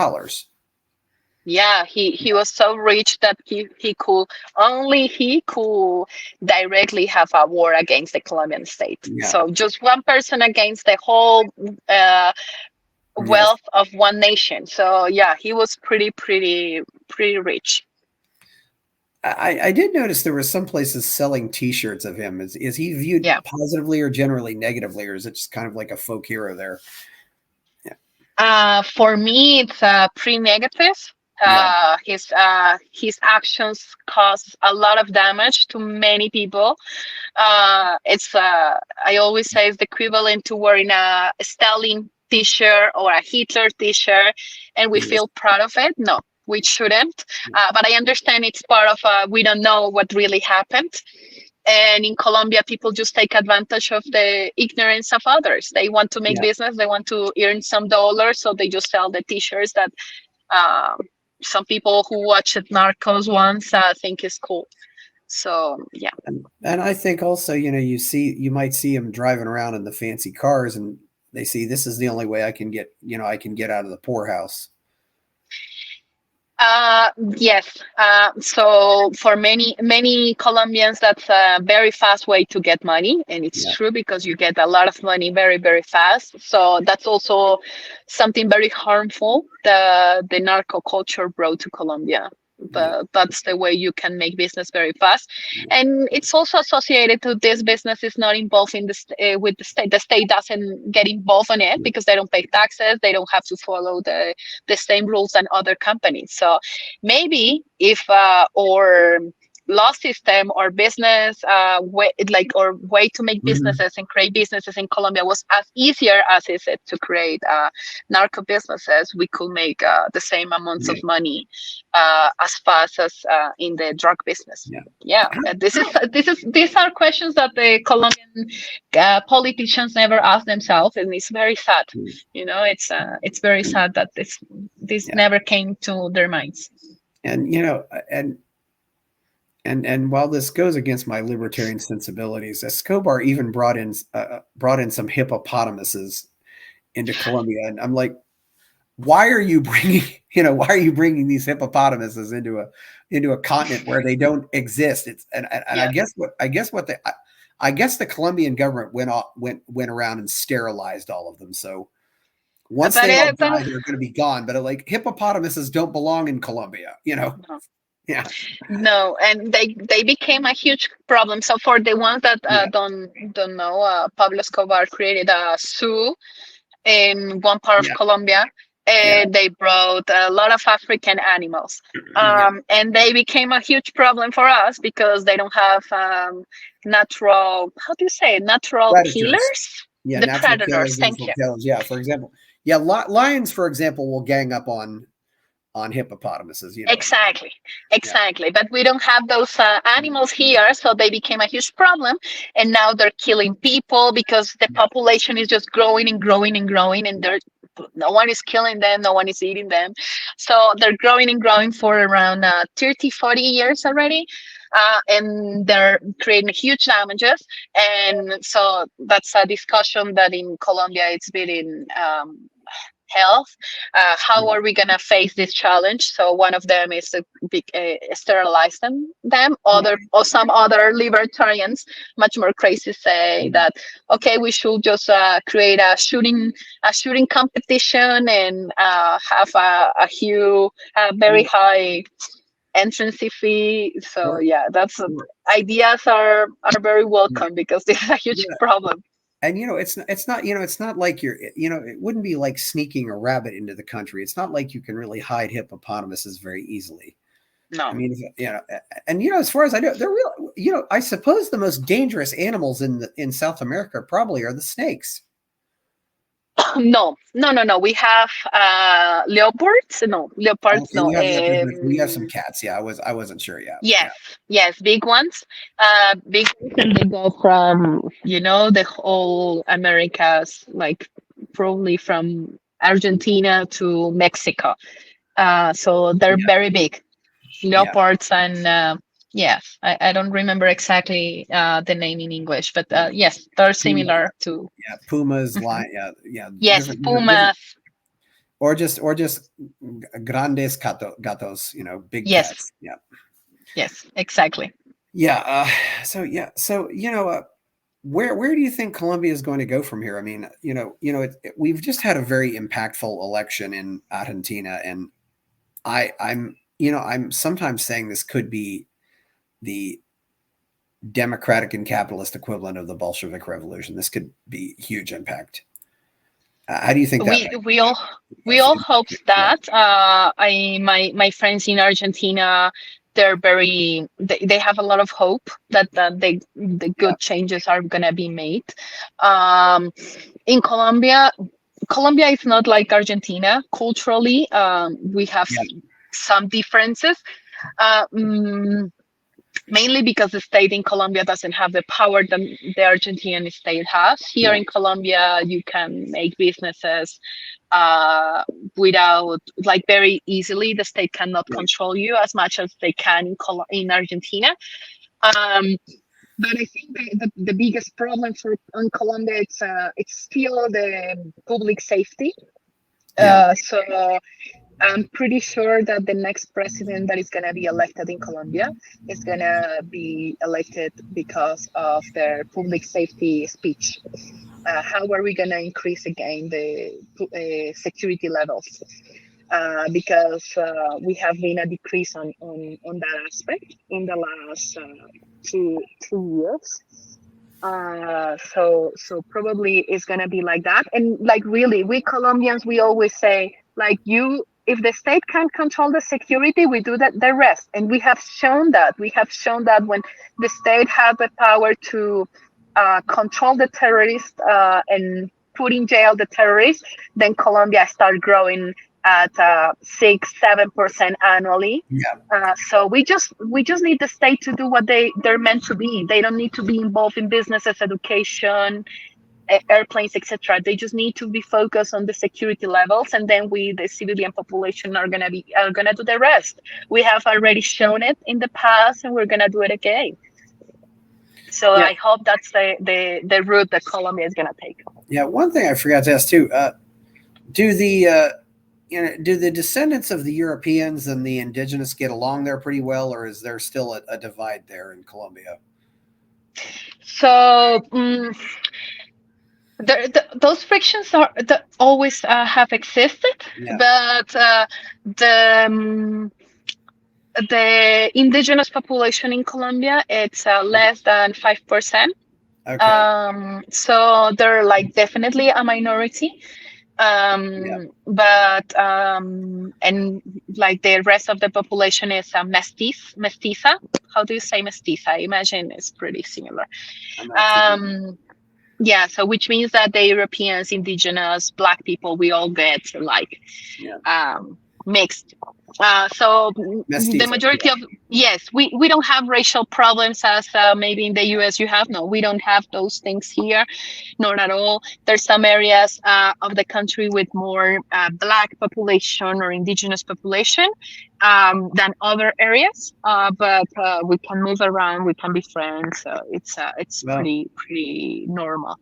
Yeah, he was so rich that he could directly have a war against the Colombian state. So just one person against the whole wealth of one nation. So he was pretty rich. I did notice there were some places selling T-shirts of him. Is he viewed positively or generally negatively, or is it just kind of like a folk hero there? For me, it's pretty negative. His actions cause a lot of damage to many people. It's I always say it's the equivalent to wearing a Stalin T-shirt or a Hitler T-shirt, and we feel proud of it. No, we shouldn't. But I understand it's part of we don't know what really happened. And in Colombia, people just take advantage of the ignorance of others. They want to make business, they want to earn some dollars, so they just sell the T-shirts that some people who watched Narcos once think is cool. So yeah. And I think also, you might see them driving around in the fancy cars, and they see this is the only way I can get out of the poorhouse. Yes. So for many Colombians, that's a very fast way to get money, and it's true because you get a lot of money very, very fast. So that's also something very harmful the narco culture brought to Colombia. But that's the way you can make business very fast, and it's also associated to this business is not involved in with the state. The state doesn't get involved in it because they don't pay taxes. They don't have to follow the same rules than other companies. So maybe if our law system or business way to make businesses and create businesses in Colombia was as easier as is it to create narco businesses, we could make the same amounts of money as fast as in the drug business. These are questions that the Colombian politicians never ask themselves, and it's very sad. It's very sad that this never came to their minds. And while this goes against my libertarian sensibilities, Escobar even brought in some hippopotamuses into Colombia, and I'm like, why are you bringing these hippopotamuses into a continent where they don't exist? I guess the Colombian government went around and sterilized all of them. So once they all die, they're going to be gone. But like hippopotamuses don't belong in Colombia, No. Yeah. No, and they became a huge problem. So for the ones that don't know, Pablo Escobar created a zoo in one part of Colombia, and they brought a lot of African animals. And they became a huge problem for us because they don't have natural predators. killers. Yeah, the predators. Thank you. Yeah, for example, lions, for example, will gang up on hippopotamuses. Exactly. But we don't have those animals here, so they became a huge problem, and now they're killing people because the population is just growing and growing and growing, and no one is killing them, no one is eating them, so they're growing and growing for around 30-40 years already, and they're creating huge damages. And so that's a discussion that in Colombia it's been in health. How are we going to face this challenge? So one of them is to sterilize them. Some other libertarians, much more crazy, say that we should just create a shooting competition and have a very high entrance fee. So that's ideas are very welcome because this is a huge problem. And it's not like it wouldn't be like sneaking a rabbit into the country. It's not like you can really hide hippopotamuses very easily. No. I mean, as far as I know, they're real. I suppose the most dangerous animals in South America probably are the snakes. No. We have leopards. No, leopards. No. We have some cats. Yeah, I wasn't sure. Yeah. Yes, big ones. Big ones, and they go from the whole Americas, like probably from Argentina to Mexico. So they're very big leopards, and yes, I don't remember exactly the name in English, but yes, they're similar to pumas, lion, yes, pumas, or just grandes gatos, big cats. Yes, exactly. So where do you think Colombia is going to go from here? I mean, we've just had a very impactful election in Argentina, and I'm sometimes saying this could be the democratic and capitalist equivalent of the Bolshevik Revolution. This could be huge impact. How do you think that? We all hope that. My friends in Argentina, they're they have a lot of hope that the good changes are gonna be made. In Colombia is not like Argentina culturally. We have some differences. mainly because the state in Colombia doesn't have the power that the Argentinian state has. Here in Colombia, you can make businesses without, like, very easily. The state cannot control you as much as they can in Argentina. But I think the biggest problem in Colombia, it's still the public safety. So I'm pretty sure that the next president that is going to be elected in Colombia is going to be elected because of their public safety speech. How are we going to increase again the security levels? Because we have been a decrease on that aspect in the last 2 years. So probably it's gonna be like that. And like, really, we Colombians, we always say, like, if the state can't control the security, we do the rest. And we have shown that. We have shown that when the state had the power to control the terrorists and put in jail the terrorists, then Colombia started growing at 6-7% annually. So we just need the state to do what they're meant to be. They don't need to be involved in businesses, education, airplanes, etc. They just need to be focused on the security levels, and then we, the civilian population, are gonna do the rest. We have already shown it in the past, and we're gonna do it again. So I hope that's the route that Colombia is gonna take. Yeah, one thing I forgot to ask too: do the descendants of the Europeans and the indigenous get along there pretty well, or is there still a divide there in Colombia? So those frictions always have existed, but the indigenous population in Colombia, it's less than 5%. Okay. So they're like definitely a minority. But and like the rest of the population is mestiza. How do you say mestiza? I imagine it's pretty similar. Yeah, so which means that the Europeans, indigenous, Black people, we all get like mixed. So mestiza, the majority of, yes, we don't have racial problems as maybe in the US you have. No, we don't have those things here, not at all. There's some areas of the country with more Black population or indigenous population than other areas, but we can move around, we can be friends. It's pretty normal.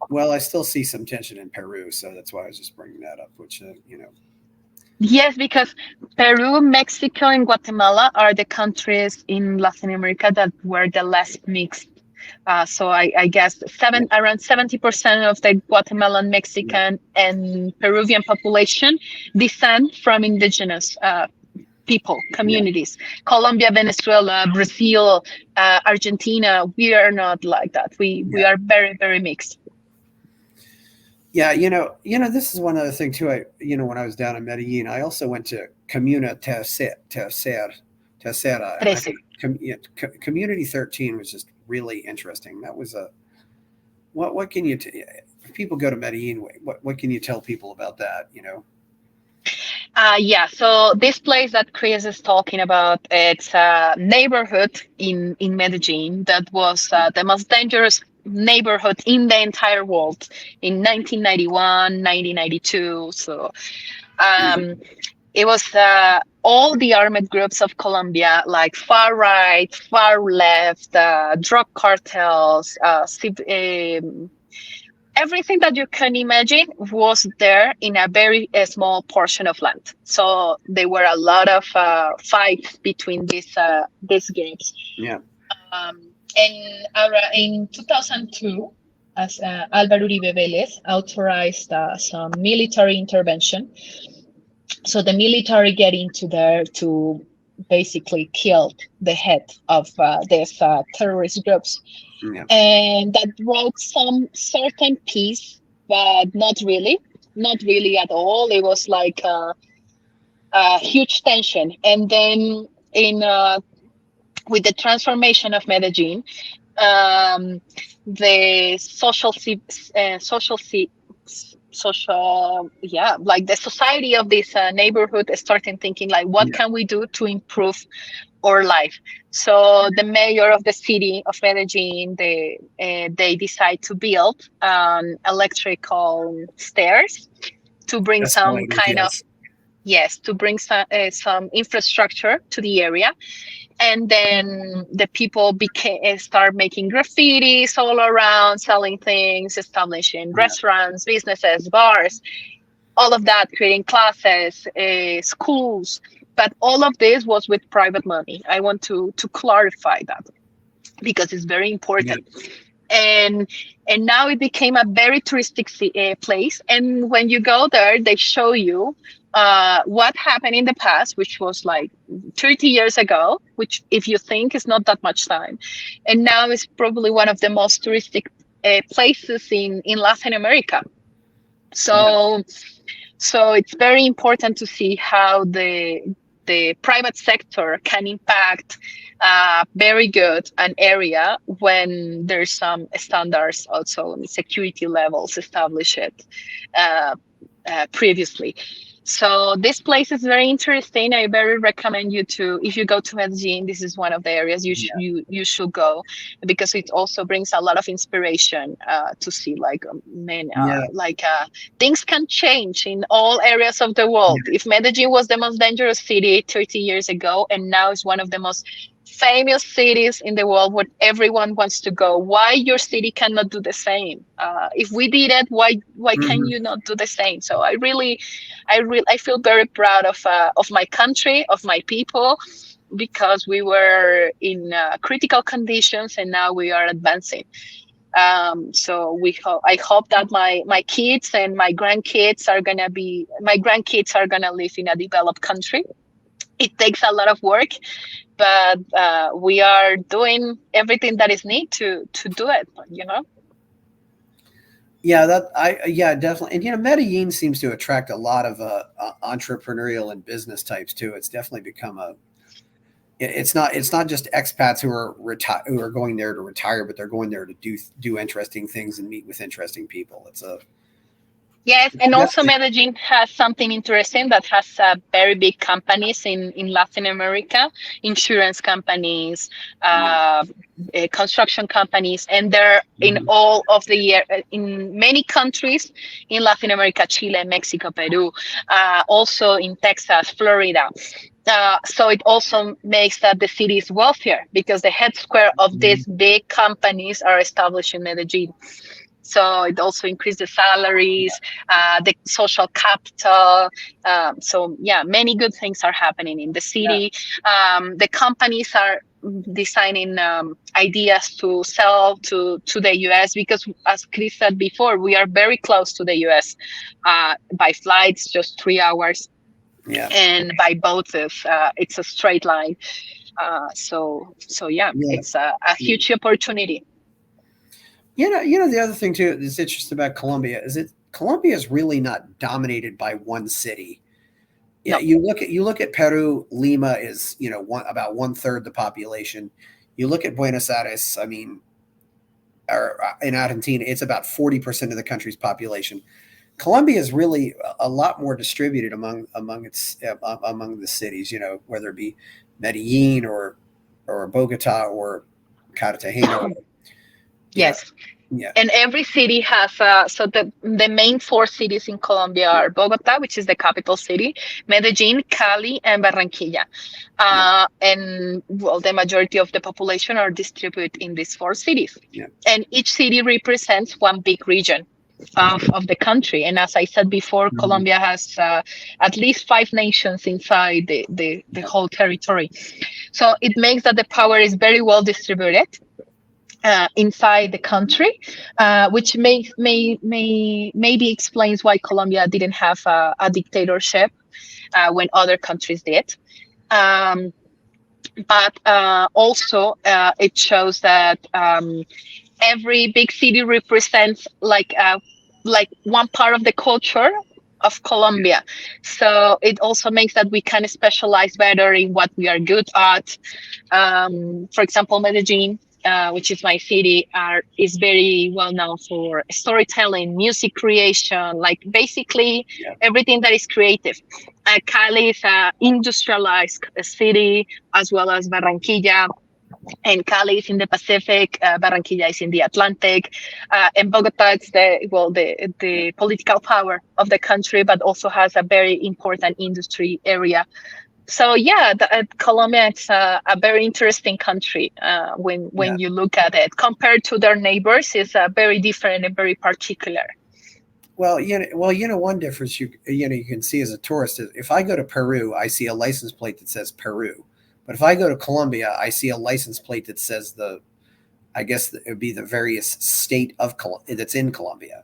Well, I still see some tension in Peru, so that's why I was just bringing that up, which Yes, because Peru, Mexico, and Guatemala are the countries in Latin America that were the less mixed. So I guess around 70% of the Guatemalan, Mexican, and Peruvian population descend from indigenous people, communities. Colombia, Venezuela, Brazil, Argentina, we are not like that. We are very, very mixed. Yeah, this is one other thing too. When I was down in Medellin, I also went to Comuna Tercera. Community 13 was just really interesting. That was what can you if people go to Medellin, what can you tell people about that? So this place that Chris is talking about, it's a neighborhood in Medellin that was the most dangerous neighborhood in the entire world in 1991, 1992. So it was all the armed groups of Colombia, like far right, far left, drug cartels, everything that you can imagine was there in a very small portion of land. So there were a lot of fights between these groups. Yeah. And in 2002, as Álvaro Uribe Vélez authorized some military intervention. So the military get into there to basically kill the head of these terrorist groups. Yeah. And that brought some certain peace, but not really at all. It was like a huge tension. And then with the transformation of Medellin, the like the society of this neighborhood started thinking like, what can we do to improve or life. So the mayor of the city of Medellin, they decide to build electrical stairs to bring some kind of, yes, to bring some infrastructure to the area. And then the people start making graffitis all around, selling things, establishing restaurants, businesses, bars, all of that, creating classes, schools. But all of this was with private money. I want to clarify that because it's very important. And now it became a very touristic place. And when you go there, they show you what happened in the past, which was like 30 years ago, which if you think is not that much time. And now it's probably one of the most touristic places in Latin America. So it's very important to see how the private sector can impact very good an area when there's some standards also security levels established previously. So this place is very interesting. I very recommend you to, if you go to Medellin, this is one of the areas you should go, because it also brings a lot of inspiration to see like things can change in all areas of the world. If Medellin was the most dangerous city 30 years ago, and now is one of the most famous cities in the world where everyone wants to go, why your city cannot do the same? If we did it, why can you not do the same? So I feel very proud of my country, of my people, because we were in critical conditions and now we are advancing. So I hope that my kids and my grandkids are gonna live in a developed country. It takes a lot of work, but we are doing everything that is needed to do it, you know? Yeah, definitely. And, Medellin seems to attract a lot of entrepreneurial and business types too. It's definitely become it's not just expats who are going there to retire, but they're going there to do interesting things and meet with interesting people. Yes, and also Medellin has something interesting that has very big companies in Latin America, insurance companies, construction companies, and they're in all of the year in many countries in Latin America, Chile, Mexico, Peru, also in Texas, Florida. So it also makes that the city is wealthier because the headquarters of these big companies are established in Medellin. So it also increased the salaries, the social capital. So many good things are happening in the city. The companies are designing ideas to sell to the US because, as Chris said before, we are very close to the US by flights, just 3 hours. And by boats, it's a straight line. So it's a huge opportunity. The other thing too that's interesting about Colombia is Colombia is really not dominated by one city. Yeah, you look at Peru. Lima is about 1/3 the population. You look at Buenos Aires. I mean, or in Argentina, it's about 40% of the country's population. Colombia is really a lot more distributed among the cities. Whether it be Medellin or Bogota or Cartagena. Yes. Yeah. And every city has so the main 4 cities in Colombia are Bogota, which is the capital city, Medellin, Cali, and Barranquilla. And the majority of the population are distributed in these 4 cities. And each city represents one big region of the country. And as I said before, Colombia has at least 5 nations inside the whole territory. So it makes that the power is very well distributed inside the country, which maybe explains why Colombia didn't have a dictatorship when other countries did. But also it shows that every big city represents like one part of the culture of Colombia. So it also makes that we can specialize better in what we are good at. For example, Medellin, which is my city, is very well known for storytelling, music creation, like basically everything that is creative. Cali is an industrialized city, as well as Barranquilla. And Cali is in the Pacific, Barranquilla is in the Atlantic, and Bogota is the political power of the country, but also has a very important industry area. So yeah, Colombia is a very interesting country when you look at it compared to their neighbors. It's very different and very particular. Well, one difference you can see as a tourist is if I go to Peru, I see a license plate that says Peru, but if I go to Colombia, I see a license plate that says I guess it would be the various state of that's in Colombia.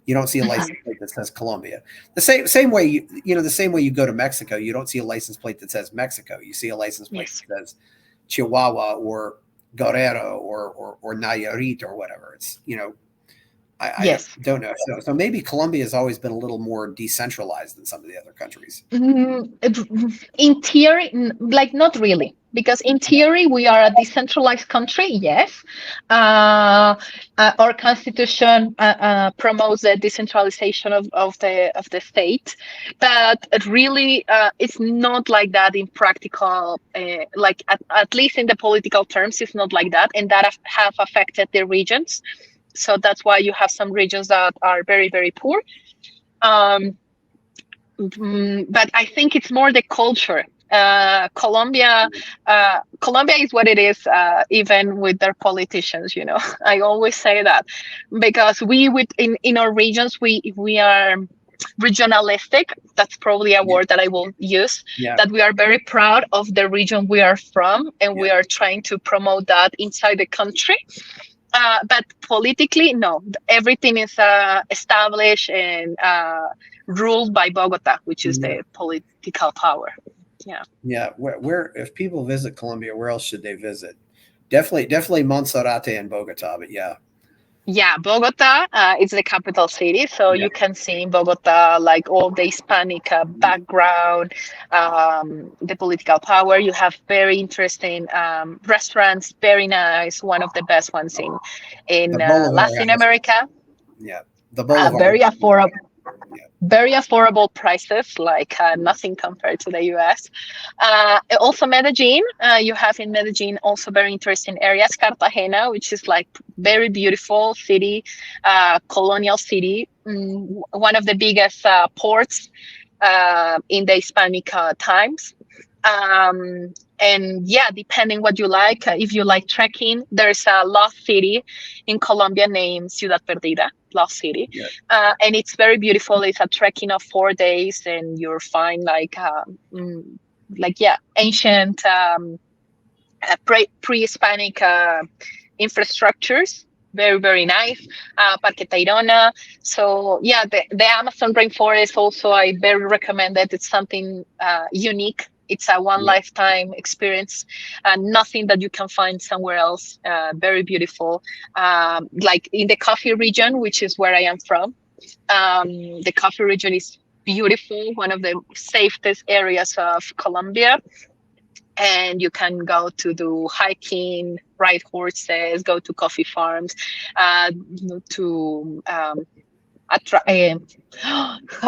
You don't see a license plate that says Colombia. The same way the same way you go to Mexico, you don't see a license plate that says Mexico. You see a license plate that says Chihuahua or Guerrero or Nayarit or whatever. It's I don't know. So maybe Colombia has always been a little more decentralized than some of the other countries. In theory, not really, because in theory we are a decentralized country. Yes, our constitution promotes the decentralization of the state, but really it's not like that in practical. At least in the political terms, it's not like that, and that have affected the regions. So that's why you have some regions that are very, very poor. But I think it's more the culture. Colombia is what it is, even with their politicians. I always say that because in our regions we are regionalistic. That's probably a word that I will use. That we are very proud of the region we are from, and we are trying to promote that inside the country. But politically, no. Everything is established and ruled by Bogota, which is the political power. Yeah. Yeah. Where if people visit Colombia, where else should they visit? Definitely Monserrate and Bogota, but yeah. Yeah, Bogota is the capital city, so you can see in Bogota like all the Hispanic background, the political power. You have very interesting restaurants, very nice. One of the best ones in Latin America. Yeah, the Boulevard. Very affordable. Very affordable prices, like nothing compared to the US. Also Medellin, you have in Medellin also very interesting areas. Cartagena, which is like very beautiful city, colonial city, one of the biggest ports in the Hispanic times. And yeah, depending what you like, if you like trekking, there's a lost city in Colombia named Ciudad Perdida, Lost City. And it's very beautiful. It's a trekking of 4 days, and you'll find ancient pre-Hispanic infrastructures. Very, very nice. Parque Tayrona. So yeah, the Amazon rainforest also, I very recommend it. It's something unique. It's a one lifetime experience, and nothing that you can find somewhere else. Very beautiful. Like in the coffee region, which is where I am from. The coffee region is beautiful, one of the safest areas of Colombia. And you can go to do hiking, ride horses, go to coffee farms, how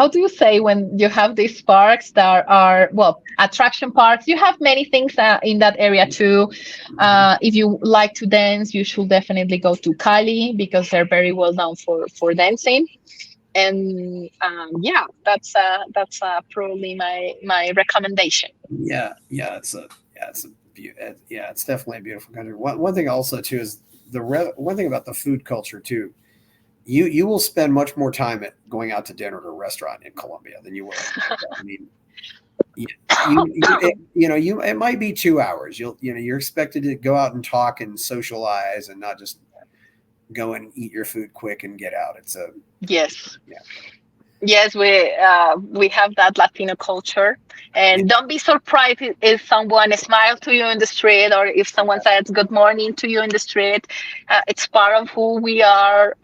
do you say when you have these parks that are attraction parks? You have many things in that area too. If you like to dance, you should definitely go to Cali, because they're very well known for dancing. And that's probably my recommendation. It's definitely a beautiful country. One thing also too is one thing about the food culture too. You will spend much more time going out to dinner at a restaurant in Colombia than you will. I mean, it might be 2 hours. You're expected to go out and talk and socialize, and not just go and eat your food quick and get out. It's a yes. Yeah. Yes, we have that Latino culture, and don't be surprised if someone smiles to you in the street, or if someone says good morning to you in the street. It's part of who we are.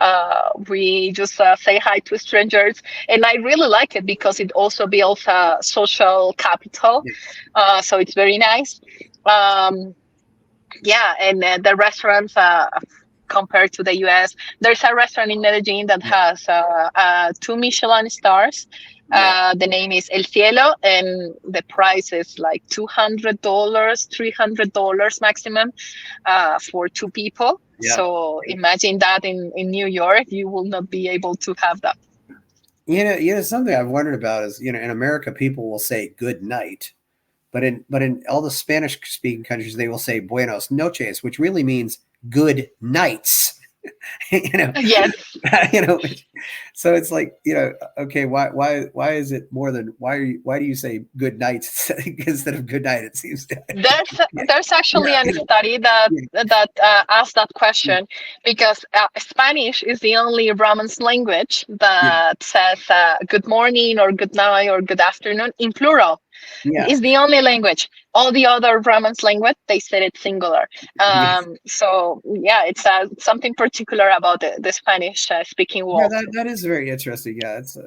We just say hi to strangers, and I really like it because it also builds a social capital. So it's very nice. And the restaurants. compared to the US. There's a restaurant in Medellin that has 2 Michelin stars. The name is El Cielo, and the price is like $200, $300 maximum for 2 people. Yeah. So imagine that in New York, you will not be able to have that. Something I've wondered about is, in America, people will say good night, but in all the Spanish speaking countries, they will say buenos noches, which really means good nights. Yes. So it's like, okay, why is it more than why do you say good night instead of good night? It seems there's actually a study that asked that question, because Spanish is the only Romance language that says good morning or good night or good afternoon in plural. It's the only language. All the other Romance language, they said it singular. So it's something particular about the Spanish speaking world. Yeah, that is very interesting. So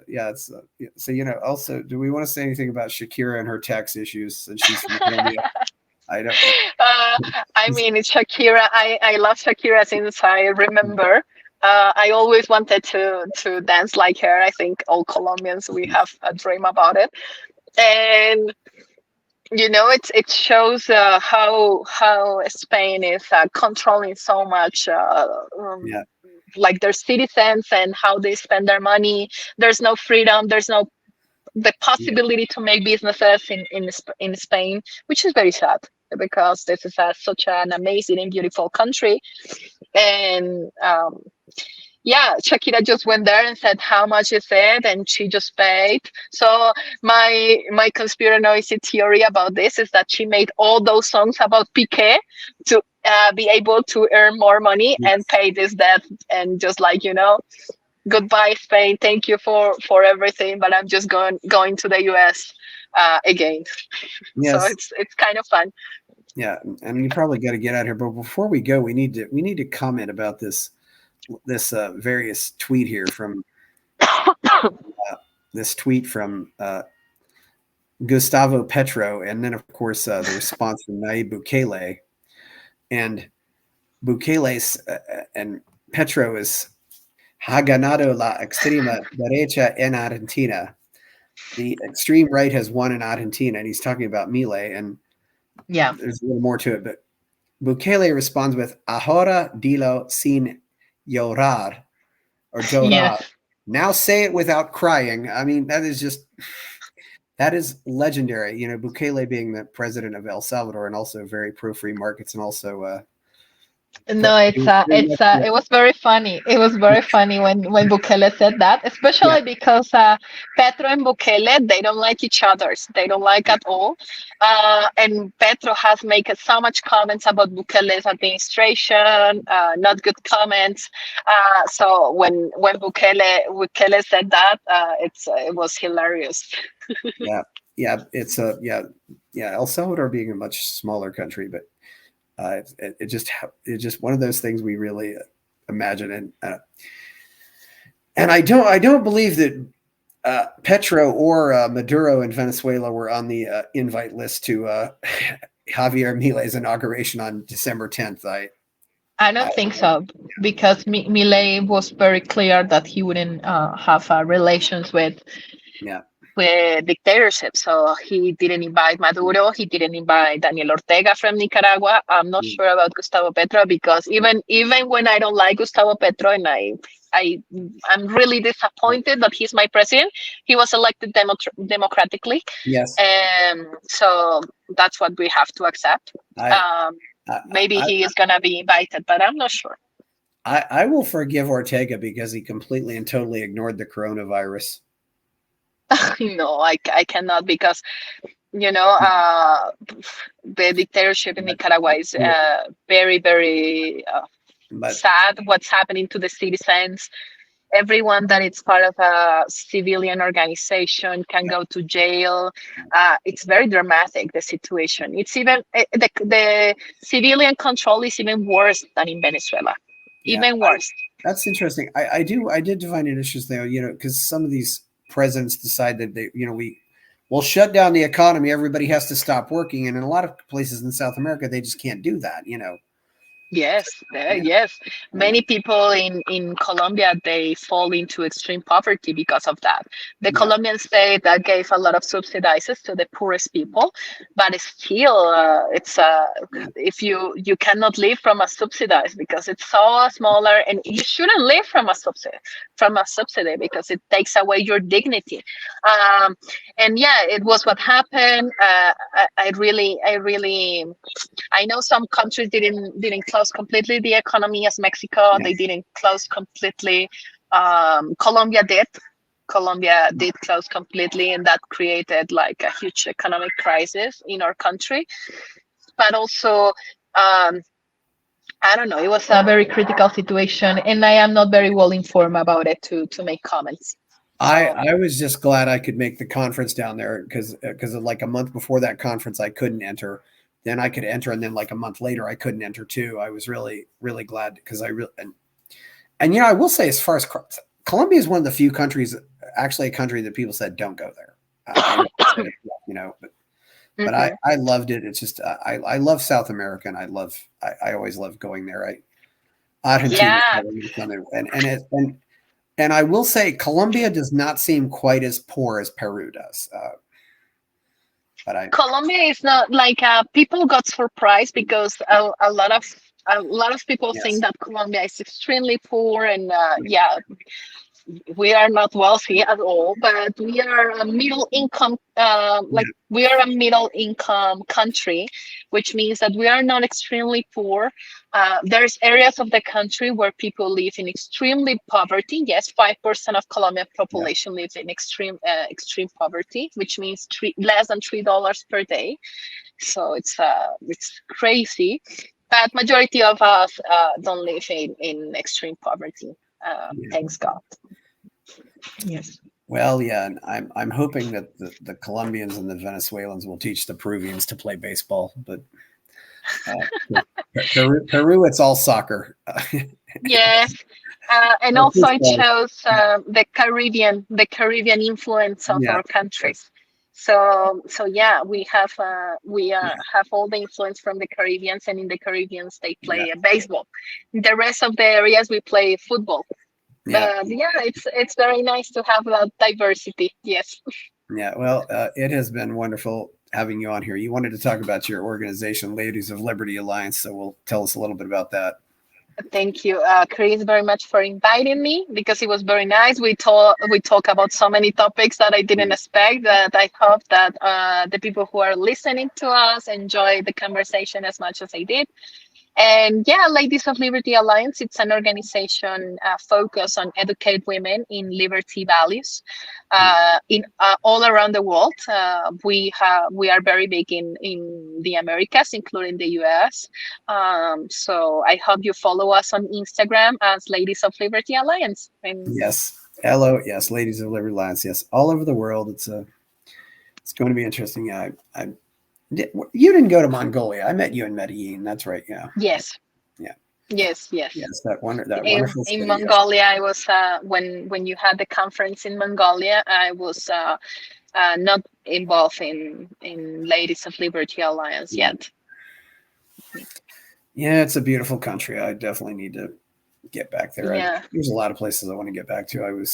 also, do we want to say anything about Shakira and her tax issues since she's from Colombia? I don't. I mean, it's Shakira. I love Shakira since I remember. I always wanted to dance like her. I think all Colombians, we have a dream about it. And it shows how Spain is controlling so much, like their citizens and how they spend their money. There's no freedom. There's no the possibility to make businesses in Spain, which is very sad, because this is such an amazing and beautiful country. And Shakira just went there and said how much is it, and she just paid. So my conspiracy theory about this is that she made all those songs about Piqué to be able to earn more money and pay this debt, and just like, goodbye Spain, thank you for everything, but I'm just going to the US again. Yes. So it's kind of fun. Yeah, and you probably got to get out here, but before we go, we need to comment about this various tweet here from Gustavo Petro, and then of course the response from Nayib Bukele, and Bukele's and Petro is ha ganado la extrema derecha en Argentina. The extreme right has won in Argentina, and he's talking about Milei, and there's a little more to it, but Bukele responds with ahora dilo sin llorar, or llorar. Yes. Now say it without crying. I mean, that is legendary. Bukele being the president of El Salvador, and also very pro-free markets, and also no, it was very funny. It was very funny when Bukele said that, especially because Petro and Bukele, they don't like each other. They don't like at all. And Petro has made so much comments about Bukele's administration, not good comments. So when Bukele said that, it was hilarious. El Salvador being a much smaller country, but it's just one of those things we really imagine, and I don't believe that Petro or Maduro in Venezuela were on the invite list to Javier Milei's inauguration on December 10th. I don't think so, because Milei was very clear that he wouldn't have relations with dictatorship. So he didn't invite Maduro. He didn't invite Daniel Ortega from Nicaragua. I'm not sure about Gustavo Petro, because even when I don't like Gustavo Petro, and I'm really disappointed that he's my president, he was elected democratically. Yes. So that's what we have to accept. Maybe he is going to be invited, but I'm not sure. I will forgive Ortega because he completely and totally ignored the coronavirus. No, I cannot, because the dictatorship in Nicaragua is very, very sad. What's happening to the citizens? Everyone that is part of a civilian organization can go to jail. It's very dramatic, the situation. It's even the civilian control is even worse than in Venezuela. Even worse. That's interesting. I did find it interesting, because some of these presidents decide that we'll shut down the economy. Everybody has to stop working. And in a lot of places in South America, they just can't do that, Yes, yes. Many people in Colombia, they fall into extreme poverty because of that. The Colombian state that gave a lot of subsidizes to the poorest people, but still, it's if you cannot live from a subsidize because it's so smaller, and you shouldn't live from a subsidy because it takes away your dignity. Um, and yeah, it was what happened. I know some countries didn't close completely the economy as Mexico. They didn't close completely. Colombia did. Colombia did close completely, and that created like a huge economic crisis in our country. But also, I don't know. It was a very critical situation, and I am not very well informed about it to make comments. I was just glad I could make the conference down there because like a month before that conference I couldn't enter. Then I could enter, and then like a month later I couldn't enter too. I was really glad because I really and you know I will say as far as Colombia is one of the few countries, actually a country that people said don't go there. You know, but I loved it. It's just I love South America, and I always love going there. Argentina, and I will say Colombia does not seem quite as poor as Peru does. But Colombia is not like people got surprised because a lot of people think that Colombia is extremely poor, and we are not wealthy at all, but we are a middle income we are a middle income country, which means that we are not extremely poor. There's areas of the country where people live in extremely poverty. Yes, 5% of Colombian population lives in extreme poverty, which means less than $3 per day. So it's crazy, but majority of us don't live in extreme poverty. Thanks God. Yes. Well, yeah, and I'm hoping that the Colombians and the Venezuelans will teach the Peruvians to play baseball, but Peru, it's all soccer. Yes, and also it shows the Caribbean influence of our countries. So yeah, we have all the influence from the Caribbeans, and in the Caribbeans they play baseball. In the rest of the areas we play football. But yeah, it's very nice to have that diversity. Yes. Yeah, well, it has been wonderful having you on here. You wanted to talk about your organization, Ladies of Liberty Alliance, so we'll tell us a little bit about that. Thank you, Chris, very much for inviting me, because it was very nice. We talk about so many topics that I didn't expect. That I hope that the people who are listening to us enjoy the conversation as much as I did. And yeah, Ladies of Liberty Alliance, it's an organization focused on educate women in liberty values in all around the world. We are very big in the Americas, including the US. So I hope you follow us on Instagram as Ladies of Liberty Alliance. And yes, hello, yes, Ladies of Liberty Alliance, yes, all over the world. It's going to be interesting. You didn't go to Mongolia. I met you in Medellin. That's right. Yeah. Yes. Yeah. Yes. That wonderful city. In Mongolia, I was when you had the conference in Mongolia, I was not involved in Ladies of Liberty Alliance yet. Yeah, it's a beautiful country. I definitely need to get back there. Yeah. There's a lot of places I want to get back to.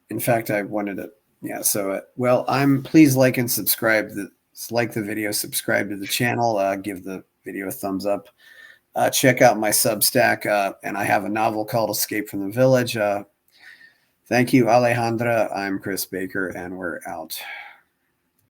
In fact, I wanted to. Yeah. So, well, please like and subscribe. Like the video, subscribe to the channel, give the video a thumbs up. Check out my Substack, and I have a novel called Escape from the Village. Thank you, Alejandra. I'm Chris Baker, and we're out.